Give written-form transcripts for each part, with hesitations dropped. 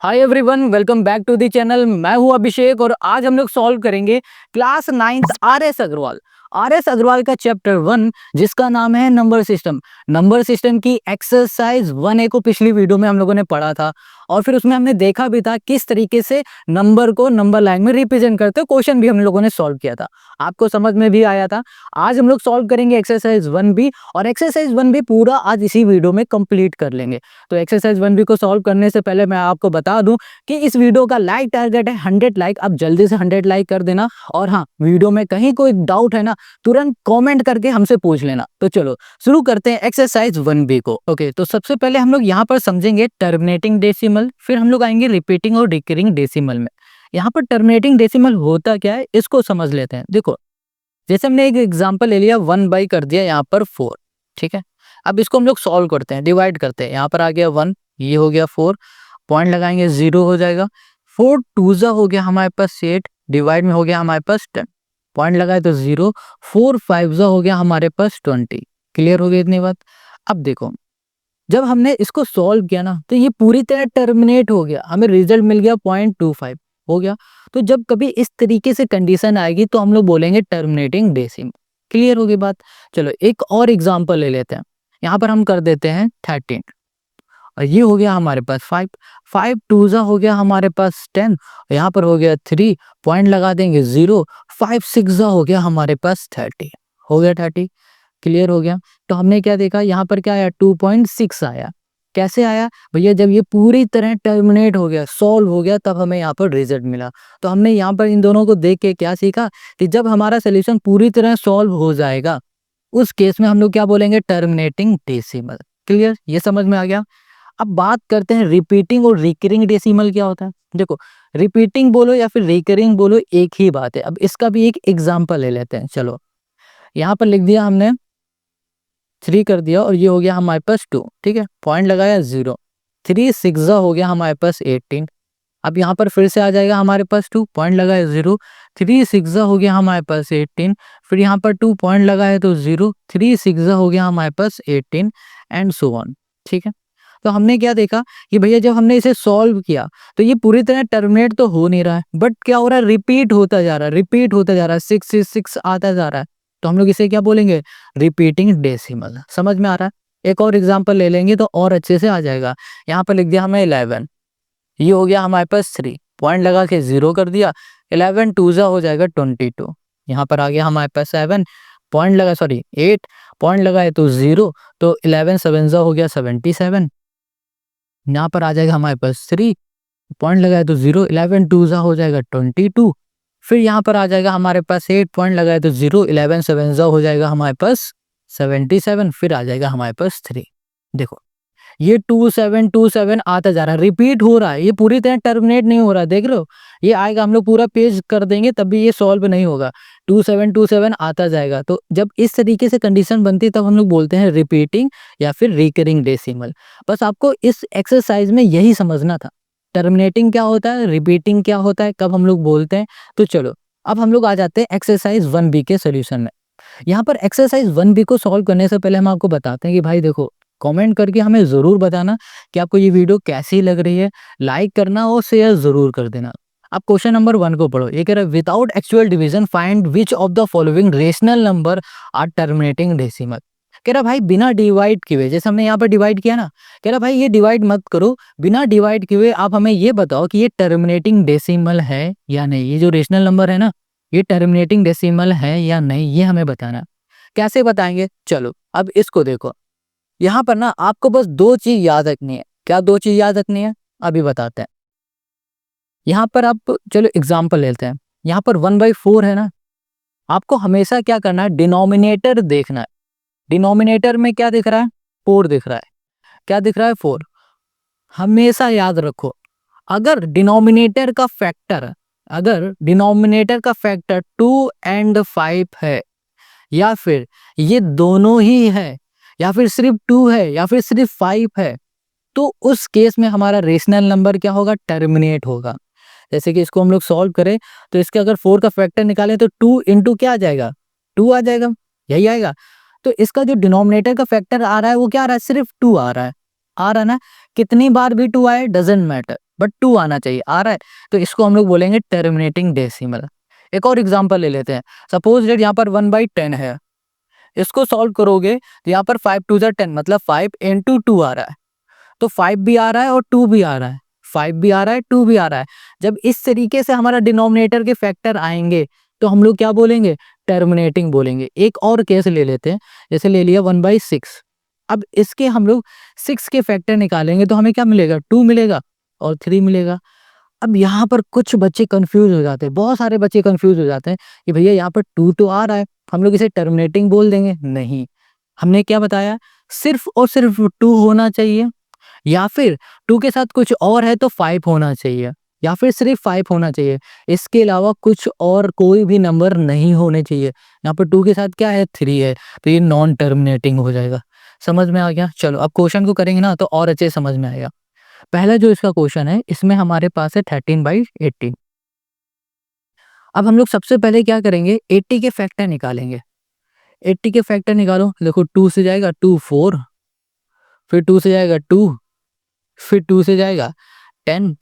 Hi everyone, welcome back to the channel. मैं हूं अभिषेक और आज हम लोग सॉल्व करेंगे class 9th R S Agarwal का चैप्टर 1 जिसका नाम है नंबर सिस्टम। नंबर सिस्टम की एक्सरसाइज 1A को पिछली वीडियो में हम लोगों ने पढ़ा था और फिर उसमें हमने देखा भी था किस तरीके से नंबर को नंबर लाइन में रिप्रेजेंट करते हैं। क्वेश्चन भी हम लोगों ने सॉल्व किया था, आपको समझ में भी आया था। आज हम लोग सॉल्व करेंगे एक्सरसाइज 1B और एक्सरसाइज 1B पूरा आज इसी वीडियो में कंप्लीट कर लेंगे। तो एक्सरसाइज 1B को सॉल्व करने से पहले मैं आपको बता दूं कि इस वीडियो का लाइक टारगेट है 100 लाइक। आप जल्दी से 100 लाइक कर देना और हाँ, वीडियो में कहीं कोई डाउट है ना, तुरंत कमेंट करके हमसे पूछ लेना। तो चलो शुरू करते हैं एक्सरसाइज 1B को। ओके, तो सबसे पहले हम लोग यहाँ पर समझेंगे टर्मिनेटिंग डेसिमल, फिर हम लोग आएंगे रिपीटिंग और रिकरिंग डेसिमल में। यहाँ पर टर्मिनेटिंग डेसिमल होता क्या है इसको समझ लेते हैं। देखो, जैसे हमने एक एग्जांपल ले लिया, 1 कर दिया यहाँ पर 4, ठीक है। अब इसको हम लोग सॉल्व करते हैं, डिवाइड करते हैं। यहाँ पर आ गया 1, ये हो गया 4, पॉइंट लगाएंगे 0 हो जाएगा। 4 2 हो गया हमारे पास 8, डिवाइड में हो गया हमारे पास 10, पॉइंट लगाए तो 0। 4 5 हो गया हमारे पास 20। क्लियर हो गया इतनी बात। अब देखो, जब हमने इसको सॉल्व किया ना तो ये पूरी तरह टर्मिनेट हो गया, हमें रिजल्ट मिल गया 0.25 हो गया। तो जब कभी इस तरीके से कंडीशन आएगी तो हम लोग बोलेंगे टर्मिनेटिंग डेसिमल। क्लियर होगी बात। चलो एक और एग्जांपल ले लेते हैं। यहाँ पर हम कर देते हैं 13 और ये हो गया हमारे पास 5। 5 2 हो गया हमारे पास 10, यहाँ पर हो गया 3, पॉइंट लगा देंगे 0। 5 6 हो गया हमारे पास 30, हो गया 30। क्लियर हो गया। तो हमने क्या देखा, यहाँ पर क्या आया, 2.6 आया। कैसे आया भैया, जब ये पूरी तरह टर्मिनेट हो गया, सॉल्व हो गया, तब हमें यहाँ पर रिजल्ट मिला। तो हमने यहाँ पर इन दोनों को देख के क्या सीखा कि जब हमारा सोल्यूशन पूरी तरह सॉल्व हो जाएगा उस केस में हम लोग क्या बोलेंगे, टर्मिनेटिंग डेसिमल। क्लियर, ये समझ में आ गया। अब बात करते हैं रिपीटिंग और रिकरिंग डेसिमल क्या होता है। देखो, रिपीटिंग बोलो या फिर रिकरिंग बोलो एक ही बात है। अब इसका भी एक एग्जाम्पल ले लेते हैं। चलो यहाँ पर लिख दिया हमने 3 कर दिया और ये हो गया हमारे पास 2, ठीक है, पॉइंट लगाया 0। 3 6 हो गया हमारे पास 18। अब यहाँ पर फिर से आ जाएगा हमारे पास 2, पॉइंट लगाया 0। 3 6 हो गया हमारे पास 18, फिर यहाँ पर 2 पॉइंट लगाया तो 0। 3 6 हो गया हमारे पास 18 एंड सो ऑन। ठीक है, तो हमने क्या देखा कि भैया जब हमने इसे सॉल्व किया तो ये पूरी तरह टर्मिनेट तो हो नहीं रहा है, बट क्या हो रहा है, रिपीट होता जा रहा है, रिपीट होता जा रहा है, 6 6 6 आता जा रहा है। तो हम लोग इसे क्या बोलेंगे, रिपीटिंग डेसिमल। समझ में आ रहा है। एक और एग्जांपल ले लेंगे तो और अच्छे से आ जाएगा। यहाँ पर लिख दिया हमें 11, ये हो गया हमारे पास 3, पॉइंट लगा के 0 कर दिया। 11 2 हो जाएगा 22। यहाँ पर आ गया हमारे पास 7, पॉइंट लगा, सॉरी 8, पॉइंट लगाए तो 0। तो 11 7 हो गया 77। यहाँ पर आ जाएगा हमारे पास 3, पॉइंट लगाए तो 0। 11 2 हो जाएगा 22। फिर यहाँ पर आ जाएगा हमारे पास 8, पॉइंट लगाए तो 0। 11 7 हो जाएगा हमारे पास 77। फिर आ जाएगा हमारे पास 3। देखो, ये 2727 आता जा रहा है, रिपीट हो रहा है, ये पूरी तरह टर्मिनेट नहीं हो रहा है। देख रहे हो, ये आएगा, हम लोग पूरा पेज कर देंगे तब भी ये सॉल्व नहीं होगा। 2727 आता जाएगा। तो जब इस तरीके से कंडीशन बनती है तब हम लोग बोलते हैं रिपीटिंग या फिर रिकरिंग डेसिमल। बस आपको इस एक्सरसाइज में यही समझना था, टर्मिनेटिंग क्या होता है, रिपीटिंग क्या होता है, कब हम लोग बोलते हैं। तो चलो अब हम लोग आ जाते हैं एक्सरसाइज 1B के सोल्यूशन में। यहाँ पर एक्सरसाइज 1B को सॉल्व करने से पहले हम आपको बताते हैं कि भाई देखो, कमेंट करके हमें ज़रूर बताना कि आपको ये वीडियो कैसी लग रही है, लाइक करना और शेयर ज़रूर कर देना। अब क्वेश्चन नंबर 1 को पढ़ो। ये कह रहा है without actual division find which of the following rational number are terminating decimal. कह रहा भाई बिना डिवाइड किए हुए, जैसे हमने यहाँ पर डिवाइड किया ना, कह रहा भाई ये डिवाइड मत करो, बिना डिवाइड किए हुए आप हमें ये बताओ कि ये टर्मिनेटिंग डेसिमल है या नहीं। ये जो रेशनल नंबर है ना, ये टर्मिनेटिंग डेसिमल है या नहीं, ये हमें बताना। कैसे बताएंगे, चलो अब इसको देखो। यहाँ पर ना आपको बस 2 चीज याद रखनी है। क्या 2 चीज याद रखनी है, अभी बताते हैं। यहाँ पर आप चलो एग्जाम्पल लेते हैं। यहाँ पर 1/4 है ना, आपको हमेशा क्या करना है, डिनोमिनेटर देखना है। डिनोमिनेटर में क्या दिख रहा है, 4 दिख रहा है। क्या दिख रहा है, 4। हमेशा याद रखो, अगर डिनोमिनेटर का फैक्टर, अगर डिनोमिनेटर का फैक्टर 2 एंड 5 है, या फिर ये दोनों ही है, या फिर सिर्फ 2 है, या फिर सिर्फ 5 है, तो उस केस में हमारा रेशनल नंबर क्या होगा, टर्मिनेट होगा। जैसे कि इसको हम लोग सॉल्व करें तो इसके अगर 4 का फैक्टर निकालें तो 2 इंटू क्या आ जाएगा, 2 आ जाएगा, यही आएगा। तो इसका जो डिनोमिनेटर का फैक्टर आ रहा है वो क्या आ रहा है, सिर्फ 2 आ रहा है। आ रहा है ना, कितनी बार भी 2 आए डजेंट मैटर, बट 2 आना चाहिए, आ रहा है, तो इसको हम लोग बोलेंगे टर्मिनेटिंग डेसिमल। एक और एग्जांपल ले लेते हैं। सपोज दैट यहाँ पर 1/10 है, इसको सॉल्व करोगे तो यहाँ पर 5 2 जा 10, मतलब 5 into 2 आ रहा है, तो 5 भी आ रहा है और 2 भी आ रहा है, 5 भी आ रहा है, 2 भी आ रहा है। जब इस तरीके से हमारा डिनोमिनेटर के फैक्टर आएंगे तो हम लोग क्या बोलेंगे, टर्मिनेटिंग बोलेंगे। एक और केस ले लेते हैं, जैसे ले लिया 1/6। अब इसके हम लोग 6 के फैक्टर निकालेंगे तो हमें क्या मिलेगा, 2 मिलेगा और 3 मिलेगा। अब यहाँ पर कुछ बच्चे कंफ्यूज हो जाते हैं, बहुत सारे बच्चे कंफ्यूज हो जाते हैं कि भैया यहाँ पर 2 तो आ रहा है, हम लोग इसे टर्मिनेटिंग बोल देंगे। नहीं, हमने क्या बताया, सिर्फ और सिर्फ 2 होना चाहिए, या फिर 2 के साथ कुछ और है तो 5 होना चाहिए, या फिर सिर्फ 5 होना चाहिए। इसके अलावा कुछ और कोई भी नंबर नहीं होने चाहिए। यहाँ पर 2 के साथ क्या है, 3 है, तो ये नॉन टर्मिनेटिंग हो जाएगा। समझ में आ गया? चलो अब क्वेश्चन को करेंगे ना तो और अच्छे समझ में आएगा। पहला जो इसका क्वेश्चन है, इसमें हमारे पास है 13/18। अब हम लोग सबसे पहले क्या करेंगे, 80 के फैक्टर निकालेंगे। 80 के फैक्टर निकालो, देखो 2 से जाएगा 2 4, फिर 2 से जाएगा 2, फिर 2 से जाएगा 10,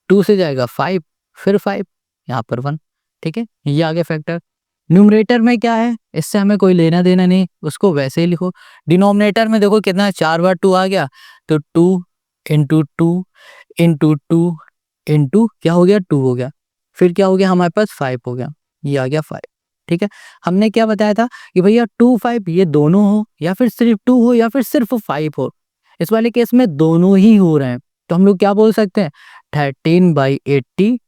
2 से जाएगा 5, फिर 5, यहाँ पर 1। ठीक है, ये आ गया फैक्टर। न्यूमरेटर में क्या है, इससे हमें कोई लेना देना नहीं, उसको वैसे ही लिखो। डिनोमिनेटर में देखो कितना है, 4 बार 2 आ गया, तो 2 इंटू 2 इंटू 2 इंटू क्या हो गया, 2 हो गया, फिर क्या हो गया हमारे पास 5 हो गया, ये आ गया 5। ठीक है, हमने क्या बताया था कि भैया 2 5 ये दोनों हो, या फिर सिर्फ 2 हो, या फिर सिर्फ 5 हो। इस वाले केस में दोनों ही हो रहे हैं, तो हम लोग क्या बोल सकते हैं, 13/80,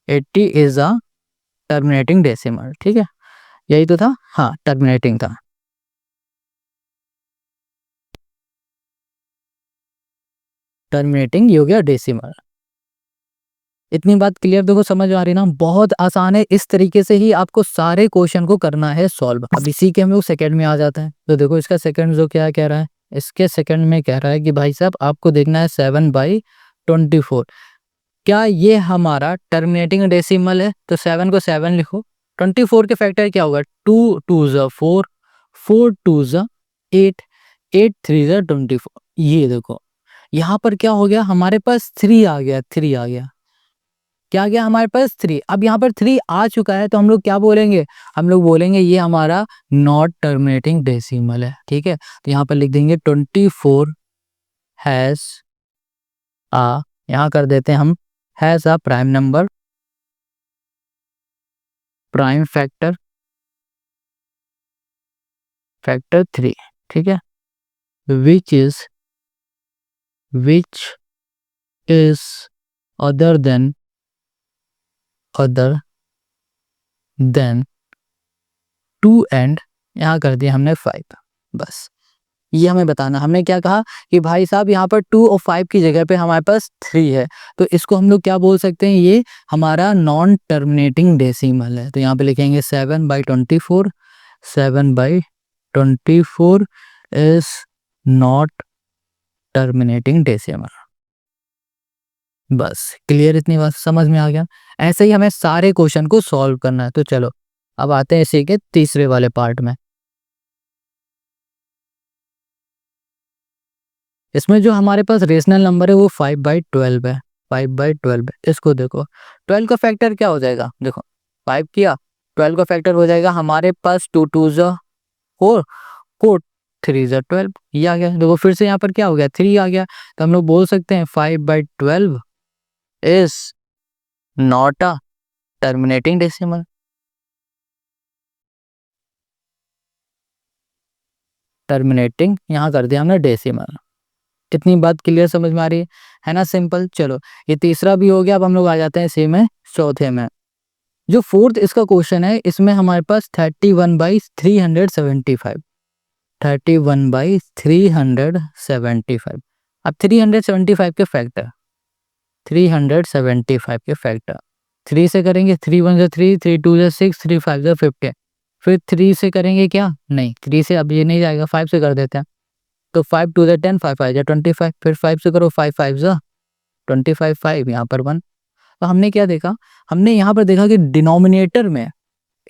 80 इज अ टर्मिनेटिंग डेसिमल। ठीक है, यही तो था, हाँ टर्मिनेटिंग था। टर्मिनेटिंग ये हो गया डेसिमल। इतनी बात क्लियर, देखो समझ आ रही ना, बहुत आसान है। इस तरीके से ही आपको सारे क्वेश्चन को करना है सॉल्व। अब इसी के हम लोग सेकंड में आ जाते हैं, तो देखो इसका सेकंड जो क्या कह रहा है, इसके सेकंड में कह रहा है कि भाई साहब आपको देखना है 7/24। क्या ये हमारा टर्मिनेटिंग डेसिमल है, तो 7 को 7 लिखो। 24 के फैक्टर क्या होगा, 2 2 ज़ा 4, 4 2 ज़ा 8, 8 3 ज़ा 24। ये देखो यहाँ पर क्या हो गया, हमारे पास 3 आ गया, 3 आ गया, क्या आ गया हमारे पास 3। अब यहाँ पर 3 आ चुका है तो हम लोग क्या बोलेंगे, हम लोग बोलेंगे ये हमारा नॉट टर्मिनेटिंग डेसिमल है। ठीक है, तो यहाँ पर लिख देंगे 24 हैज आ, यहाँ कर देते हैं हम, has a prime number, prime factor, factor 3। ठीक है, which is other than other than 2 and यहाँ कर दिया हमने 5। बस ये हमें बताना, हमने क्या कहा कि भाई साहब यहाँ पर 2 और 5 की जगह पे हमारे पास 3 है, तो इसको हम लोग क्या बोल सकते हैं, ये हमारा नॉन टर्मिनेटिंग डेसिमल है। तो यहाँ पे लिखेंगे 7/24, 7/24 इज नॉट टर्मिनेटिंग डेसिमल। बस क्लियर, इतनी बात समझ में आ गया। ऐसे ही हमें सारे क्वेश्चन को सॉल्व करना है। तो चलो अब आते हैं इसी के तीसरे वाले पार्ट में। इसमें जो हमारे पास रेशनल नंबर है वो 5/12 है, 5/12 है। इसको देखो, 12 का फैक्टर क्या हो जाएगा, देखो 5 किया, 12 का फैक्टर हो जाएगा हमारे पास 2 2 ज़ा 4, 4 3 ज़ा 12, ये आ गया। देखो फिर से यहाँ पर क्या हो गया, 3 आ गया, तो हम लोग बोल सकते हैं 5/12 is not a terminating decimal. Terminating यहाँ कर दिया हमने डेसिमल। कितनी बात क्लियर समझ में आ रही है ना, सिंपल। चलो ये तीसरा भी हो गया, अब हम लोग आ जाते हैं इसी में चौथे में। जो फोर्थ इसका क्वेश्चन है, इसमें हमारे पास 31/375, 31/375। अब 375 के फैक्टर, 375 के फैक्टर 3 से करेंगे, 3 1 ज़ा 3, 3 2 ज़ा 6, 3 5 ज़ा 15। फिर 3 से करेंगे क्या, नहीं 3 से अब ये नहीं जाएगा, 5 से कर देते हैं। तो 5 2 ज़ा 10, 5 5 ज़ा 25, फिर 5 से करो, 5 5 ज़ा 25, 5 यहाँ पर 1। तो हमने क्या देखा, हमने यहाँ पर देखा कि डिनोमिनेटर में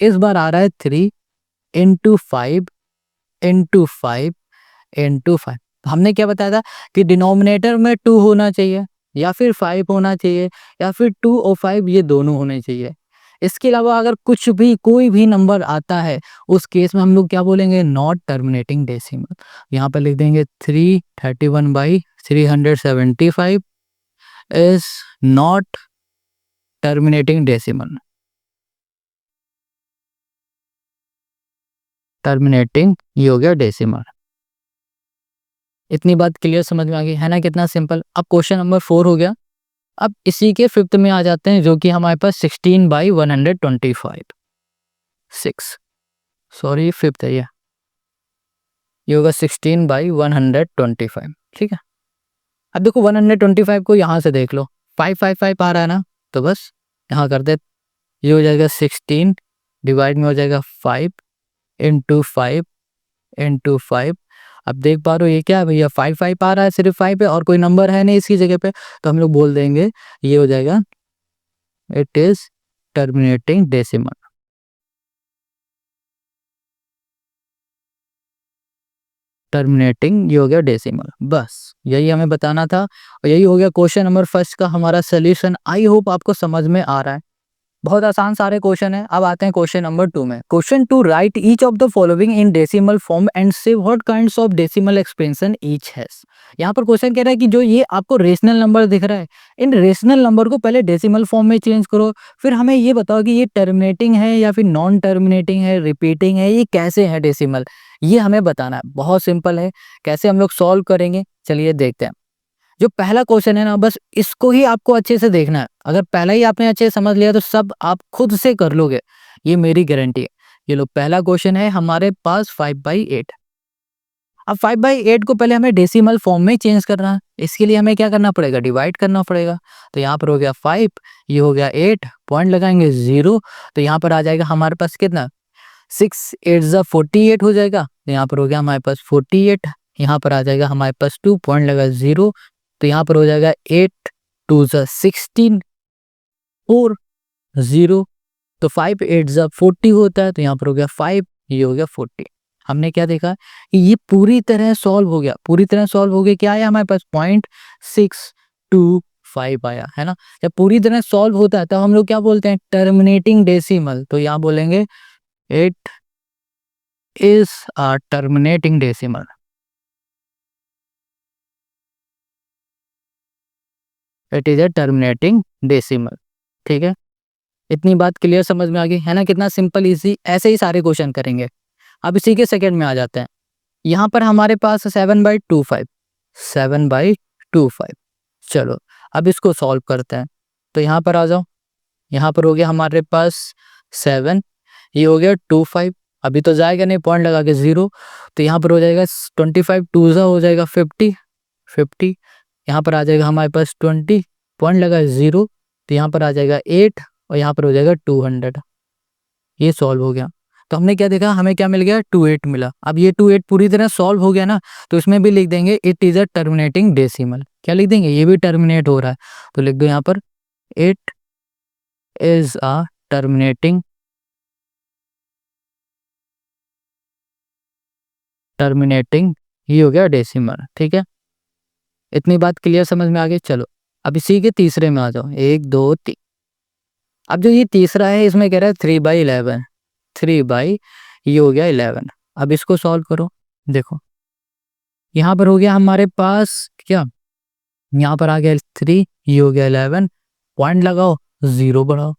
इस बार आ रहा है 3 इंटू 5 इंटू 5 इंटू 5। तो हमने क्या बताया था कि डिनोमिनेटर में 2 होना चाहिए, या फिर 5 होना चाहिए या फिर 2 और 5 ये दोनों होने चाहिए। इसके अलावा अगर कुछ भी कोई भी नंबर आता है उस केस में हम लोग क्या बोलेंगे, नॉट टर्मिनेटिंग डेसिमल। यहाँ पर लिख देंगे 331/375 is not terminating decimal. Terminating ये हो गया डेसिमल। इतनी बात क्लियर समझ में आ गई है ना, कितना सिंपल। अब क्वेश्चन नंबर 4 हो गया। अब इसी के फिफ्थ में आ जाते हैं जो कि हमारे पास 16/125 6 सॉरी फिफ्थ है ये होगा 16/125। ठीक है। अब देखो 125 को यहाँ से देख लो, 555 आ रहा है ना, तो बस यहाँ कर दे, ये हो जाएगा 16 डिवाइड में हो जाएगा 5 इंटू 5 इंटू 5। अब देख पा रहे हो ये क्या है भैया, 5 आ रहा है, सिर्फ 5 है और कोई नंबर है नहीं इसकी जगह पे, तो हम लोग बोल देंगे ये हो जाएगा it is terminating decimal. Terminating ये हो गया डेसिमल। बस यही हमें बताना था और यही हो गया क्वेश्चन नंबर फर्स्ट का हमारा सोल्यूशन। आई होप आपको समझ में आ रहा है। बहुत आसान सारे क्वेश्चन है। अब आते हैं क्वेश्चन नंबर 2 में। Question 2, write each of the following in decimal form and say what kinds of decimal expansion each has. यहाँ पर क्वेश्चन कह रहा है कि जो ये आपको रेशनल नंबर दिख रहा है, इन रेशनल नंबर को पहले डेसिमल फॉर्म में चेंज करो, फिर हमें ये बताओ कि ये टर्मिनेटिंग है या फिर नॉन टर्मिनेटिंग है, रिपीटिंग है, ये कैसे है डेसिमल, ये हमें बताना है। बहुत सिंपल है। कैसे हम लोग सॉल्व करेंगे, चलिए देखते हैं। जो पहला क्वेश्चन है ना, बस इसको ही आपको अच्छे से देखना है। अगर पहला ही आपने अच्छे से समझ लिया तो सब आप खुद से कर लोगे, ये मेरी गारंटी है। ये लो पहला क्वेश्चन है हमारे पास 5/8। अब 5/8 को पहले हमें डेसिमल फॉर्म में चेंज करना है। इसके लिए हमें क्या करना पड़ेगा, डिवाइड करना पड़ेगा। तो यहाँ पर हो गया 5, ये हो गया 8, पॉइंट लगाएंगे 0, तो यहाँ पर आ जाएगा हमारे पास कितना, 6 8 48 हो जाएगा। तो यहाँ पर हो गया हमारे पास 48, यहाँ पर आ जाएगा हमारे पास 2, पॉइंट लगा 0, तो यहाँ पर हो जाएगा 8 2 16 4 0, तो 5 8 40 होता है, तो यहाँ पर हो गया 5, ये हो गया 40। हमने क्या देखा कि ये पूरी तरह सॉल्व हो गया, पूरी तरह सॉल्व हो गया। क्या आया हमारे पास, 0.625 आया है ना। जब पूरी तरह सॉल्व होता है तब हम लोग क्या बोलते हैं, टर्मिनेटिंग डेसिमल। तो यहाँ बोलेंगे it is a terminating decimal. It is a terminating decimal. ठीक है। इतनी बात क्लियर समझ में आ गई है ना, कितना सिंपल इजी। ऐसे ही सारे क्वेश्चन करेंगे। अब इसी के सेकंड में आ जाते हैं। यहाँ पर हमारे पास 7/25 7/25। चलो अब इसको सॉल्व करते हैं। तो यहाँ पर आ जाओ, यहाँ पर हो गया हमारे पास 7, ये हो गया 25, अभी तो जाएगा नहीं, पॉइंट लगा के 0, तो यहाँ पर हो जाएगा 25 2 हो जाएगा 50 50, यहाँ पर आ जाएगा हमारे पास 20, पॉइंट लगा 0, तो यहाँ पर आ जाएगा 8 और यहाँ पर हो जाएगा 200। ये सॉल्व हो गया। तो हमने क्या देखा, हमें क्या मिल गया, 28 मिला। अब ये 28 पूरी तरह सॉल्व हो गया ना, तो इसमें भी लिख देंगे it is a terminating decimal. क्या लिख देंगे, ये भी टर्मिनेट हो रहा है, तो लिख दो यहाँ पर इट इज अ टर्मिनेटिंग ये हो गया डेसिमल। ठीक है। इतनी बात क्लियर समझ में आ गई। चलो अब इसी के तीसरे में आ जाओ, 1 2 3। अब जो ये तीसरा है इसमें कह रहा है 3/11, 3 ये हो गया 11। अब इसको सॉल्व करो। देखो यहाँ पर हो गया हमारे पास क्या, यहाँ पर आ गया 3, ये हो गया 11, पॉइंट लगाओ 0 बढ़ाओ,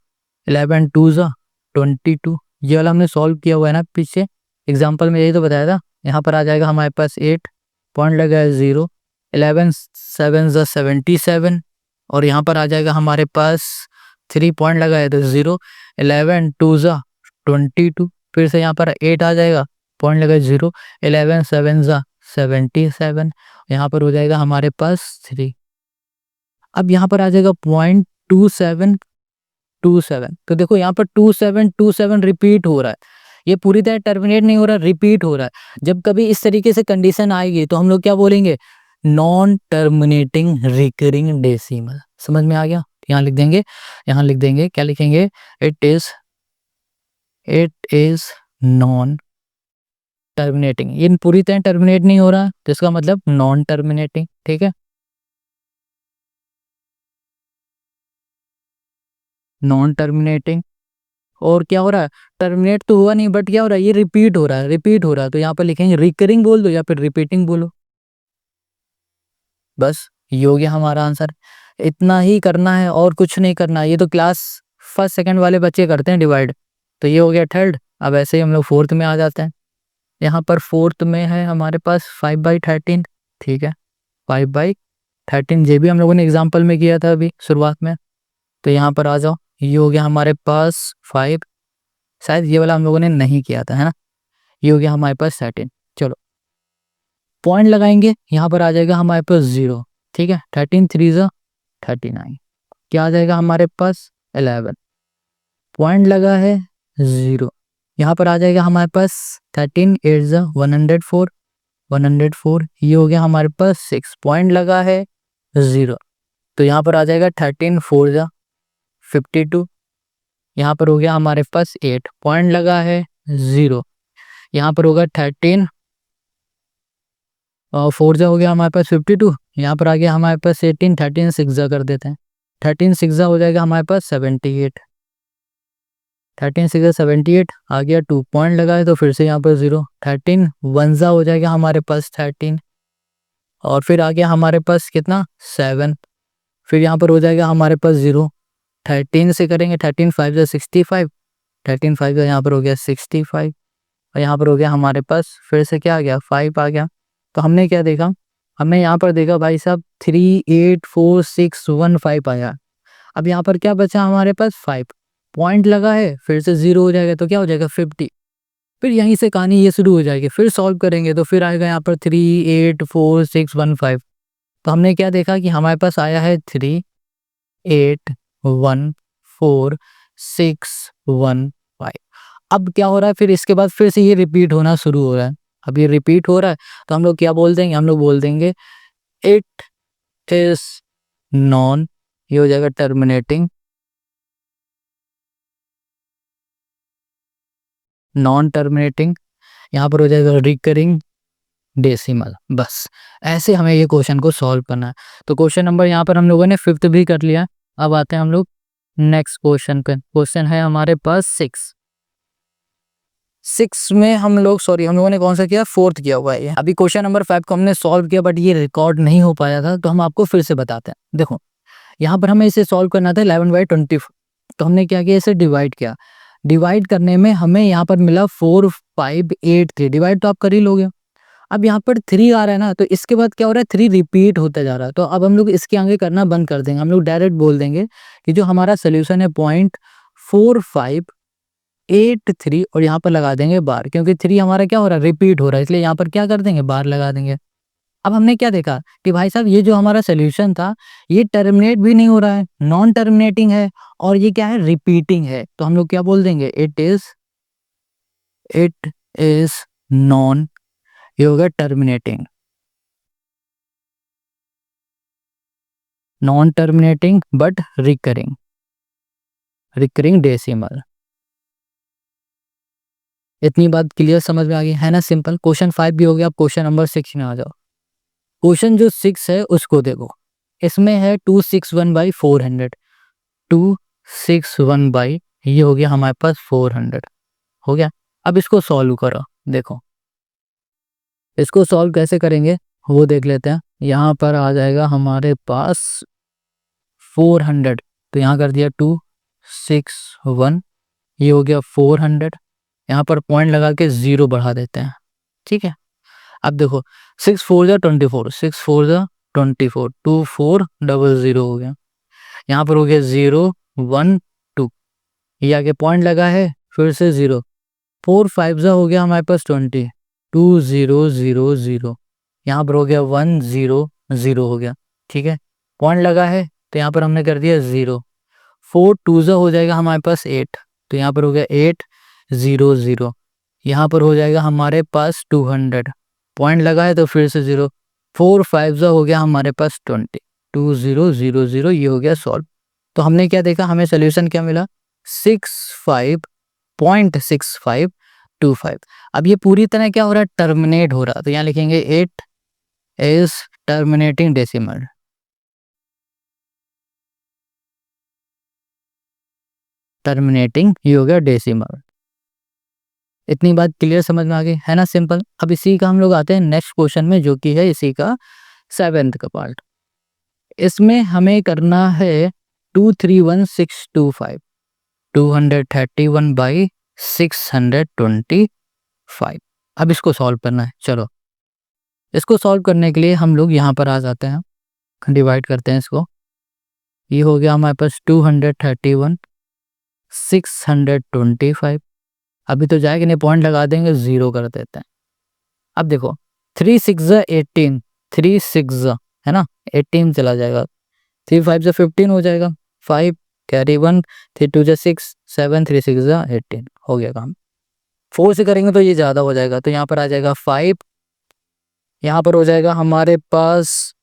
11 2 22, ये वाला हमने सॉल्व किया हुआ है ना पीछे एग्जाम्पल में, यही तो बताया था। यहाँ पर आ जाएगा हमारे पास 8, पॉइंट लगाया 0, 11 7 77, और यहाँ पर आ जाएगा हमारे पास 3, पॉइंट लगाया तो 0, 11 2 22, फिर से यहाँ पर 8 आ जाएगा, पॉइंट लगाया 0, 11 7 77, यहाँ पर हो जाएगा हमारे पास 3। अब यहाँ पर आ जाएगा 0.2727। तो देखो यहाँ पर 2727 रिपीट हो रहा है, ये पूरी तरह टर्मिनेट नहीं हो रहा, रिपीट हो रहा है। जब कभी इस तरीके से कंडीशन आएगी तो हम लोग क्या बोलेंगे, नॉन टर्मिनेटिंग रिकरिंग डेसिमल। समझ में आ गया। यहाँ लिख देंगे, यहाँ लिख देंगे, क्या लिखेंगे, इट इज नॉन टर्मिनेटिंग। ये पूरी तरह टर्मिनेट नहीं हो रहा तो इसका मतलब नॉन टर्मिनेटिंग। ठीक है। Non terminating. और क्या हो रहा है, टर्मिनेट तो हुआ नहीं बट क्या हो रहा है, ये रिपीट हो रहा है, रिपीट हो रहा है, तो यहाँ पर लिखेंगे रिकरिंग बोल दो या फिर रिपीटिंग बोलो। बस ये हो गया हमारा आंसर। इतना ही करना है और कुछ नहीं करना है। ये तो क्लास फर्स्ट सेकंड वाले बच्चे करते हैं डिवाइड, तो ये हो गया थर्ड। अब ऐसे ही हम लोग फोर्थ में आ जाते हैं। यहाँ पर फोर्थ में है हमारे पास 5/13। ठीक है, 5/13, ये भी हम लोगों ने एग्जाम्पल में किया था अभी शुरुआत में। तो यहाँ पर आ जाओ, ये हो गया हमारे पास 5, शायद ये वाला हम लोगों ने नहीं किया था, है ना। ये हो गया हमारे पास 13। चलो पॉइंट लगाएंगे, यहाँ पर आ जाएगा हमारे पास 0। ठीक है, 13×3=39। क्या आ जाएगा हमारे पास 11। पॉइंट लगा है 0, यहाँ पर आ जाएगा हमारे पास 13×8=104। 104, ये हो गया हमारे पास 6। पॉइंट लगा है 0, तो यहाँ पर आ जाएगा 13×4=52। यहाँ पर हो गया हमारे पास 8। पॉइंट लगा है 0, यहाँ पर होगा 13 और 4 हो गया हमारे पास 52। यहाँ पर आ गया हमारे पास 18, 13 6 कर देते हैं। 13 6 हो जाएगा हमारे पास 78। 13 6 78 आ गया 2। पॉइंट लगा है तो फिर से यहाँ पर 0। 13 1 हो जाएगा हमारे पास 13, और फिर आ गया हमारे पास कितना 7। फिर यहाँ पर हो जाएगा हमारे पास 0। 13 से करेंगे, 13 5=65। 13 5 यहाँ पर हो गया 65, और यहाँ पर हो गया हमारे पास फिर से क्या आ गया 5 आ गया। तो हमने क्या देखा, हमने यहाँ पर देखा भाई साहब 3 8 4 6 1 5 आया। अब यहाँ पर क्या बचा हमारे पास 5। पॉइंट लगा है, फिर से 0 हो जाएगा तो क्या हो जाएगा 50। फिर यहीं से कहानी ये शुरू हो जाएगी। फिर सॉल्व करेंगे तो फिर आएगा यहाँ पर 3 8 4 6 1 5। तो हमने क्या देखा कि हमारे पास आया है 3 8 1 4 6 1 5। अब क्या हो रहा है, फिर इसके बाद फिर से ये रिपीट होना शुरू हो रहा है। अब ये रिपीट हो रहा है तो हम लोग क्या बोल देंगे, हम लोग बोल देंगे इट इज नॉन, ये हो जाएगा टर्मिनेटिंग, नॉन टर्मिनेटिंग। यहाँ पर हो जाएगा रिकरिंग डेसिमल। बस ऐसे हमें ये क्वेश्चन को सॉल्व करना है। तो क्वेश्चन नंबर यहाँ पर हम लोगों ने 5th भी कर लिया। अब आते हैं हम लोग नेक्स्ट क्वेश्चन पे। क्वेश्चन है हमारे पास 6 में हम लोगों ने कौन सा किया, 4th किया हुआ है ये। अभी क्वेश्चन नंबर 5 को हमने सॉल्व किया बट ये रिकॉर्ड नहीं हो पाया था, तो हम आपको फिर से बताते हैं। देखो यहाँ पर हमें इसे सॉल्व करना था 11/24। तो हमने क्या किया, इसे डिवाइड किया। डिवाइड करने में हमें यहाँ पर मिला 4 5 8 3। डिवाइड तो आप कर ही लोगे। अब यहाँ पर 3 आ रहा है ना, तो इसके बाद क्या हो रहा है, 3 रिपीट होता जा रहा है। तो अब हम लोग इसके आगे करना बंद कर देंगे। हम लोग डायरेक्ट बोल देंगे कि जो हमारा सोल्यूशन है 0.4583, और यहाँ पर लगा देंगे बार, क्योंकि 3 हमारा क्या हो रहा है, रिपीट हो रहा है, इसलिए यहाँ पर क्या कर देंगे, बार लगा देंगे। अब हमने क्या देखा कि भाई साहब ये जो हमारा सोल्यूशन था ये टर्मिनेट भी नहीं हो रहा है, नॉन टर्मिनेटिंग है, और ये क्या है, रिपीटिंग है। तो हम लोग क्या बोल देंगे, इट इज नॉन, ये होगा terminating, non terminating but recurring, recurring decimal. इतनी बात क्लियर समझ में आ गई है ना, सिंपल। क्वेश्चन 5 भी हो गया। अब क्वेश्चन नंबर 6 में आ जाओ। क्वेश्चन जो 6 है उसको देखो। इसमें है 261/400। 261 बाई, ये हो गया हमारे पास 400, हो गया। अब इसको सॉल्व करो। देखो इसको सॉल्व कैसे करेंगे वो देख लेते हैं। यहाँ पर आ जाएगा हमारे पास 400, तो यहाँ कर दिया 261, ये हो गया 400। यहाँ पर पॉइंट लगा के 0 बढ़ा देते हैं। ठीक है, अब देखो 6 4 24, 6 4 24, 2400 हो गया। यहाँ पर हो गया 0 1 2, ये आगे पॉइंट लगा है, फिर से 0। 4 5 हो गया हमारे पास 20, 2000। यहाँ पर हो गया 100 हो गया। ठीक है, पॉइंट लगा है तो यहाँ पर हमने कर दिया 0। 4 2 हो जाएगा हमारे पास 8, तो यहाँ पर हो गया 800। यहाँ पर हो जाएगा हमारे पास 200, पॉइंट लगा है तो फिर से 0। 4 5 हो गया हमारे पास 20, 2000, ये हो गया सॉल्व। तो हमने क्या देखा, हमें सोल्यूशन क्या मिला, 65.6525। अब ये पूरी तरह क्या हो रहा है, टर्मिनेट हो रहा है, तो यहाँ लिखेंगे it is terminating decimal. Terminating, ये हो गया डेसिमल। इतनी बात क्लियर समझ में आ गई है ना, सिंपल। अब इसी का हम लोग आते हैं नेक्स्ट क्वेश्चन में, जो कि है इसी का 7th का पार्ट। इसमें हमें करना है 231625, 231/625। अब इसको सॉल्व करना है। चलो इसको सॉल्व करने के लिए हम लोग यहाँ पर आ जाते हैं, डिवाइड करते हैं इसको। ये हो गया हमारे पास 231/625। अभी तो जाएगा नहीं, पॉइंट लगा देंगे, 0 कर देते हैं। अब देखो 3 6 18, 3 6 है ना 18 चला जाएगा, 3 5 15 हो जाएगा, 5 कैरी 1, 3 2 6 7, 3 6 18 हो गया काम। 4 से करेंगे तो ये ज़्यादा हो जाएगा, तो यहाँ पर आ जाएगा 5, यहाँ पर हो जाएगा हमारे पास